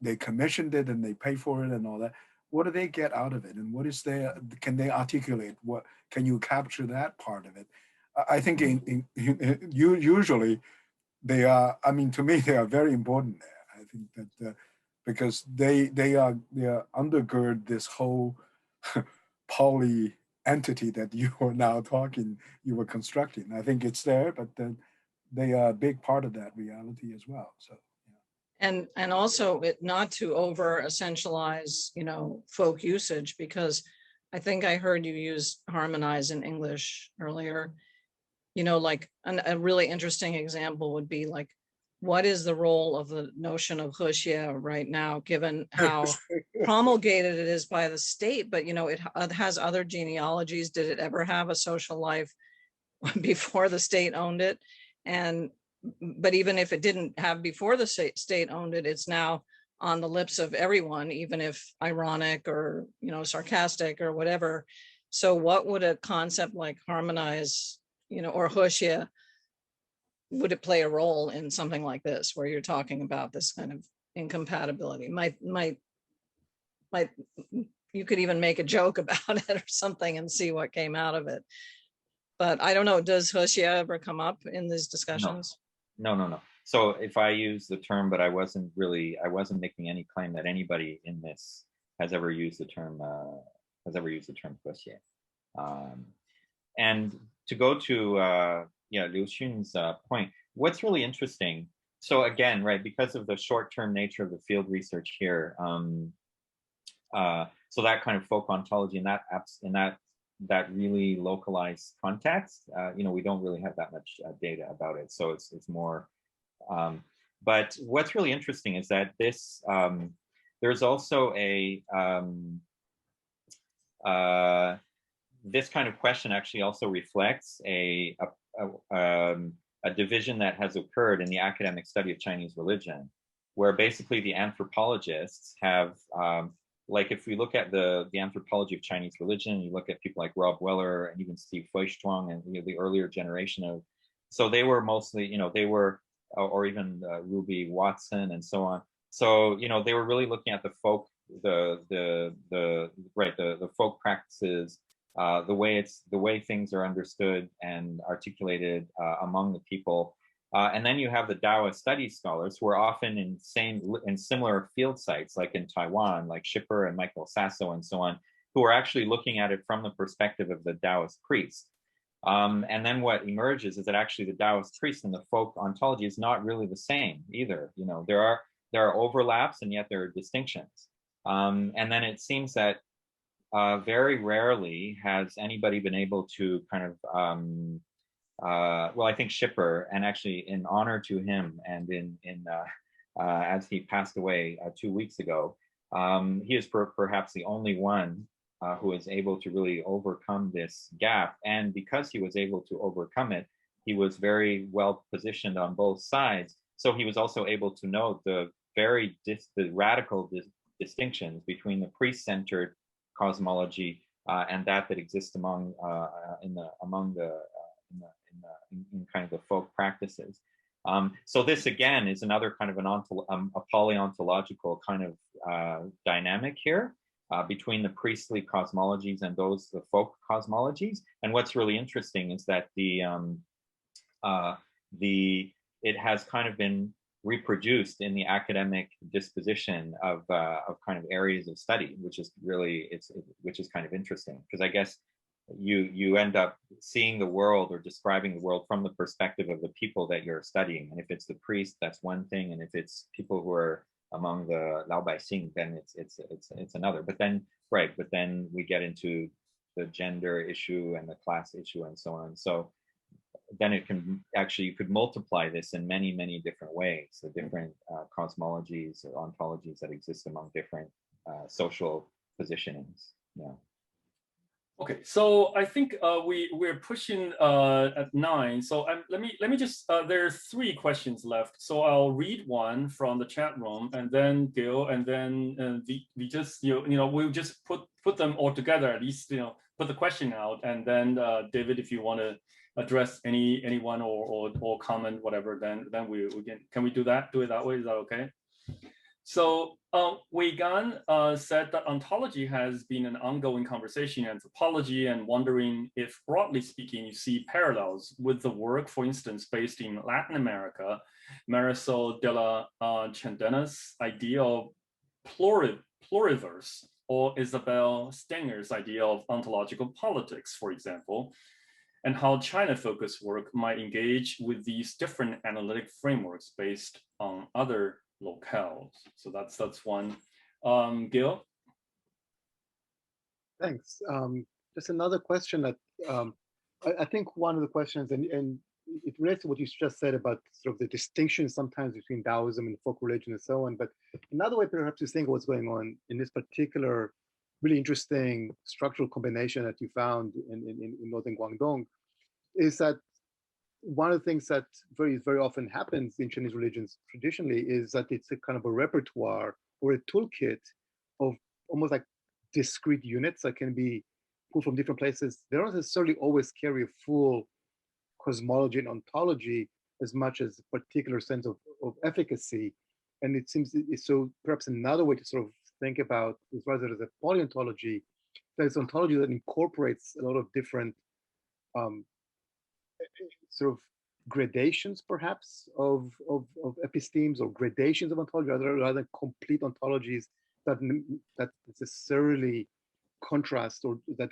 they commissioned it and they pay for it and all that. What do they get out of it, and what is can they articulate? What can you capture that part of it? I think usually they are. To me, they are very important there. I think that because they undergird this whole poly entity that you were constructing. I think it's there, but they are a big part of that reality as well. So. And also not to over essentialize, folk usage, because I think I heard you use harmonize in English earlier, like a really interesting example would be like, what is the role of the notion of Huxia right now, given how promulgated it is by the state, but, it has other genealogies. Did it ever have a social life before the state owned it? But even if it didn't have before the state owned it, it's now on the lips of everyone, even if ironic or, sarcastic or whatever. So what would a concept like harmonize, or Huxia, would it play a role in something like this, where you're talking about this kind of incompatibility? You could even make a joke about it or something and see what came out of it. But I don't know, does Hoshia ever come up in these discussions? No. So if I use the term, but I wasn't making any claim that anybody in this has ever used the term Hoshia. And to go to Liu Xun's point, what's really interesting. So again, right, because of the short-term nature of the field research here, so that kind of folk ontology in that really localized context, we don't really have that much data about it. So it's more. But what's really interesting is that this there's also this kind of question actually also reflects a division that has occurred in the academic study of Chinese religion, where basically the anthropologists have, like if we look at the anthropology of Chinese religion, you look at people like Rob Weller and even Steve Feuchtwang and the earlier generation of, so they were mostly, or even Ruby Watson and so on. So, they were really looking at the folk, the folk practices, the way things are understood and articulated among the people. And then you have the Taoist studies scholars who are often in similar field sites, like in Taiwan, like Schipper and Michael Sasso and so on, who are actually looking at it from the perspective of the Taoist priest. And then what emerges is that actually the Taoist priest and the folk ontology is not really the same either. There are overlaps and yet there are distinctions. And then it seems that very rarely has anybody been able to kind of, I think Schipper, and actually in honor to him and as he passed away 2 weeks ago, he is perhaps the only one who is able to really overcome this gap. And because he was able to overcome it, he was very well positioned on both sides. So he was also able to note the radical distinctions between the priest-centered cosmology and that exists in kind of the folk practices. So this again is another kind of a poly-ontological kind of dynamic here between the priestly cosmologies and the folk cosmologies. And what's really interesting is that it has kind of been reproduced in the academic disposition of kind of areas of study, which is kind of interesting, because I guess you end up seeing the world or describing the world from the perspective of the people that you're studying. And if it's the priest, that's one thing, and if it's people who are among the Lao Baixing, then it's another. But then we get into the gender issue and the class issue and so on. So then you could multiply this in many, many different ways, the different cosmologies or ontologies that exist among different social positionings. Yeah. Okay, so I think we're pushing at 9. So let me just there are 3 questions left. So I'll read one from the chat room, and then Gil, and then we just we'll just put them all together, at least put the question out, and then David, if you want to address anyone or comment whatever, then we can we do that? Do it that way? Is that okay? So Wei Gan said that ontology has been an ongoing conversation in anthropology, and wondering if, broadly speaking, you see parallels with the work, for instance, based in Latin America, Marisol de la Chandena's idea of pluriverse, or Isabel Stenger's idea of ontological politics, for example, and how China-focused work might engage with these different analytic frameworks based on other locales. So that's one. Gil? Thanks. Just another question that I think one of the questions, and it relates to what you just said about sort of the distinction sometimes between Taoism and folk religion and so on, but another way perhaps to think of what's going on in this particular really interesting structural combination that you found in northern Guangdong is that one of the things that very, very often happens in Chinese religions traditionally is that it's a kind of a repertoire or a toolkit of almost like discrete units that can be pulled from different places. They don't necessarily always carry a full cosmology and ontology as much as a particular sense of efficacy. And it seems so perhaps another way to sort of think about this rather as a poly-ontology, that is ontology that incorporates a lot of different sort of gradations, perhaps, of epistemes, or gradations of ontology, rather than complete ontologies that necessarily contrast, or that,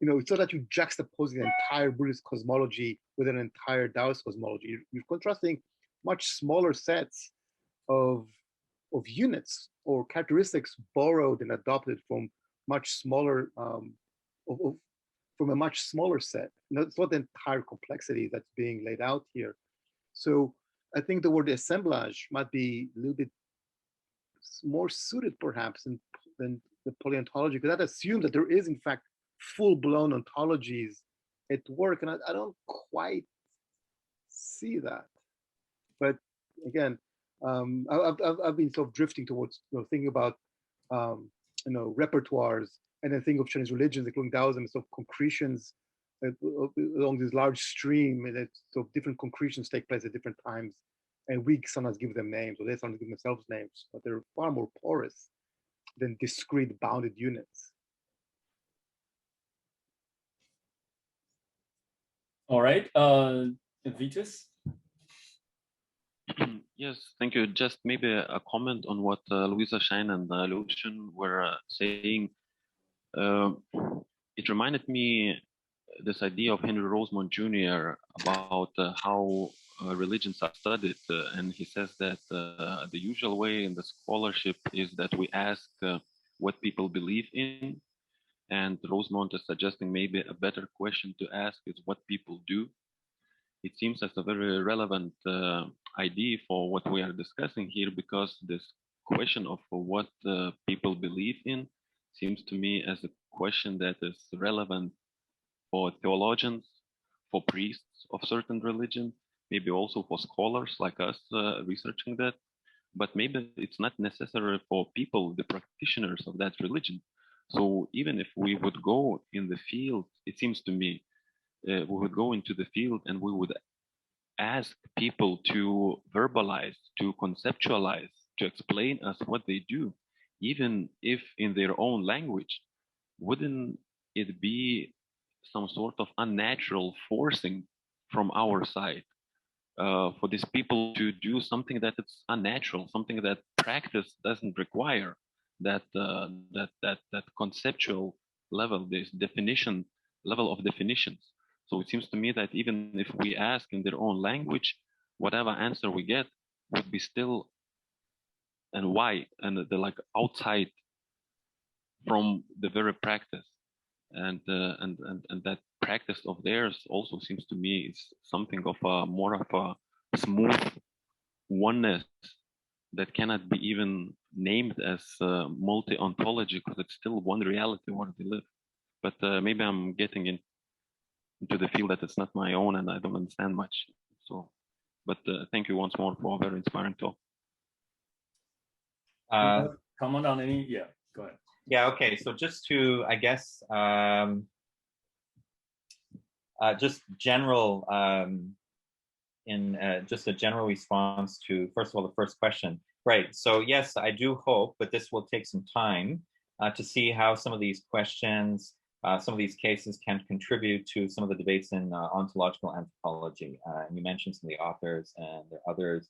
it's not that you juxtapose the entire Buddhist cosmology with an entire Taoist cosmology. You're contrasting much smaller sets of units or characteristics borrowed and adopted from much smaller from a much smaller set. It's not the entire complexity that's being laid out here. So I think the word assemblage might be a little bit more suited, perhaps, than the poly-ontology, because that assumes that there is, in fact, full-blown ontologies at work, and I don't quite see that. But again, I've been sort of drifting towards thinking about repertoires, and then think of Chinese religions, including Taoism, sort of concretions along this large stream, and so different concretions take place at different times, and we sometimes give them names, or they sometimes give themselves names, but they're far more porous than discrete bounded units. All right, Vitus? Yes, thank you. Just maybe a comment on what Louisa Shine and Lucian were saying. It reminded me this idea of Henry Rosemont Jr. about how religions are studied, and he says that the usual way in the scholarship is that we ask what people believe in, and Rosemont is suggesting maybe a better question to ask is what people do. It seems as a very relevant idea for what we are discussing here, because this question of what people believe in seems to me as a question that is relevant for theologians, for priests of certain religion, maybe also for scholars like us researching that, but maybe it's not necessary for people, the practitioners of that religion. So even if we would go in the field, it seems to me, we would go into the field and we would ask people to verbalize, to conceptualize, to explain us what they do, even if in their own language. Wouldn't it be some sort of unnatural forcing from our side for these people to do something that it's unnatural, something that practice doesn't require, that conceptual level, this definition level of definitions? So it seems to me that even if we ask in their own language, whatever answer we get would be still and why, and they're like outside from the very practice, and that practice of theirs also seems to me is something of a more of a smooth oneness that cannot be even named as multi-ontology, because it's still one reality where they live. But maybe I'm getting into the field that it's not my own and I don't understand much. So, but thank you once more for a very inspiring talk. Comment on any? Yeah, go ahead. Yeah, okay. So just to, I guess, just general, just a general response to, first of all, the first question. Right. So yes, I do hope, but this will take some time to see how some of these questions, some of these cases can contribute to some of the debates in ontological anthropology. And you mentioned some of the authors, and there are others.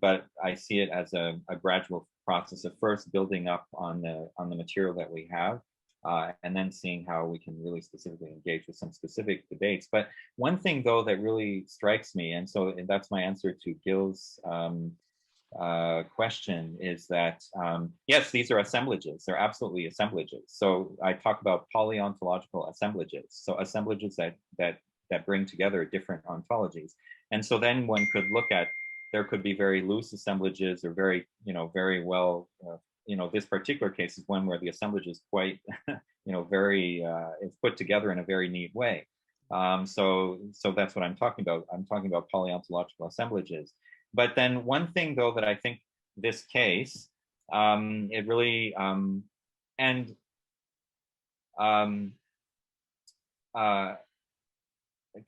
But I see it as a gradual process of first building up on the material that we have, and then seeing how we can really specifically engage with some specific debates. But one thing, though, that really strikes me, and so that's my answer to Gil's question, is that yes, these are assemblages. They're absolutely assemblages. So I talk about poly-ontological assemblages. So assemblages that bring together different ontologies. And so then one could look at, there could be very loose assemblages, or very, very well, this particular case is one where the assemblage is quite, very, it's put together in a very neat way. So that's what I'm talking about. I'm talking about poly-ontological assemblages. But then one thing, though, that I think this case, it really, it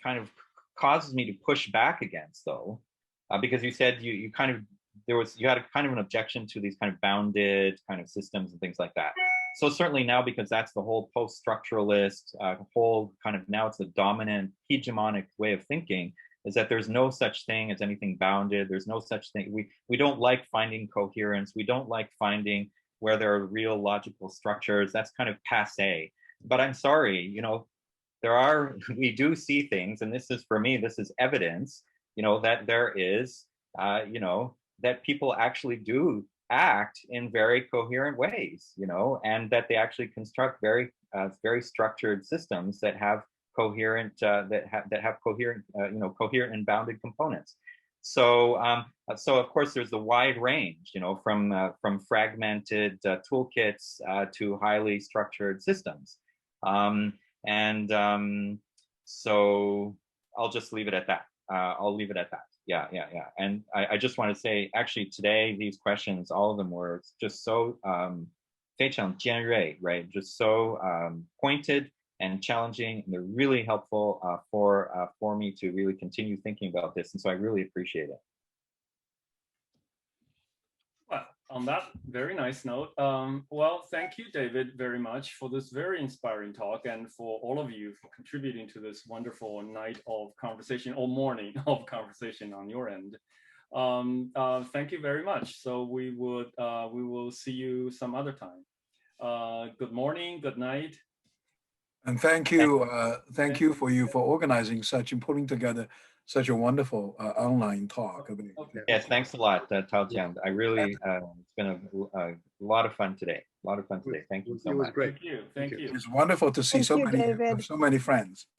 kind of causes me to push back against, though, because you said you kind of, you had a kind of an objection to these kind of bounded kind of systems and things like that. So certainly now, because that's the whole post-structuralist whole kind of, now it's the dominant hegemonic way of thinking, is that there's no such thing as anything bounded. There's no such thing. We don't like finding coherence. We don't like finding where there are real logical structures. That's kind of passé. But I'm sorry, you know, we do see things, and this is, for me, this is evidence, you know, that there is, you know, that people actually do act in very coherent ways, you know, and that they actually construct very structured systems that have coherent that have coherent you know, coherent and bounded components. So so of course there's the wide range, you know, from fragmented toolkits to highly structured systems, so I'll just leave it at that. I'll leave it at that. Yeah. And I just want to say, actually, today, these questions, all of them were just so 非常尖锐, right? Just so pointed and challenging. And they're really helpful for me to really continue thinking about this. And so I really appreciate it. Well, on that very nice note, well, thank you, David, very much for this very inspiring talk, and for all of you for contributing to this wonderful night of conversation, or morning of conversation on your end. Thank you very much. So we will see you some other time. Good morning, good night. And thank you for organizing such and putting together such a wonderful online talk. Okay. Yes, thanks a lot, Tao Jian. I really, it's been a lot of fun today. Thank you so much. It was great. Thank you. It's wonderful to see Thank you, David. so many friends.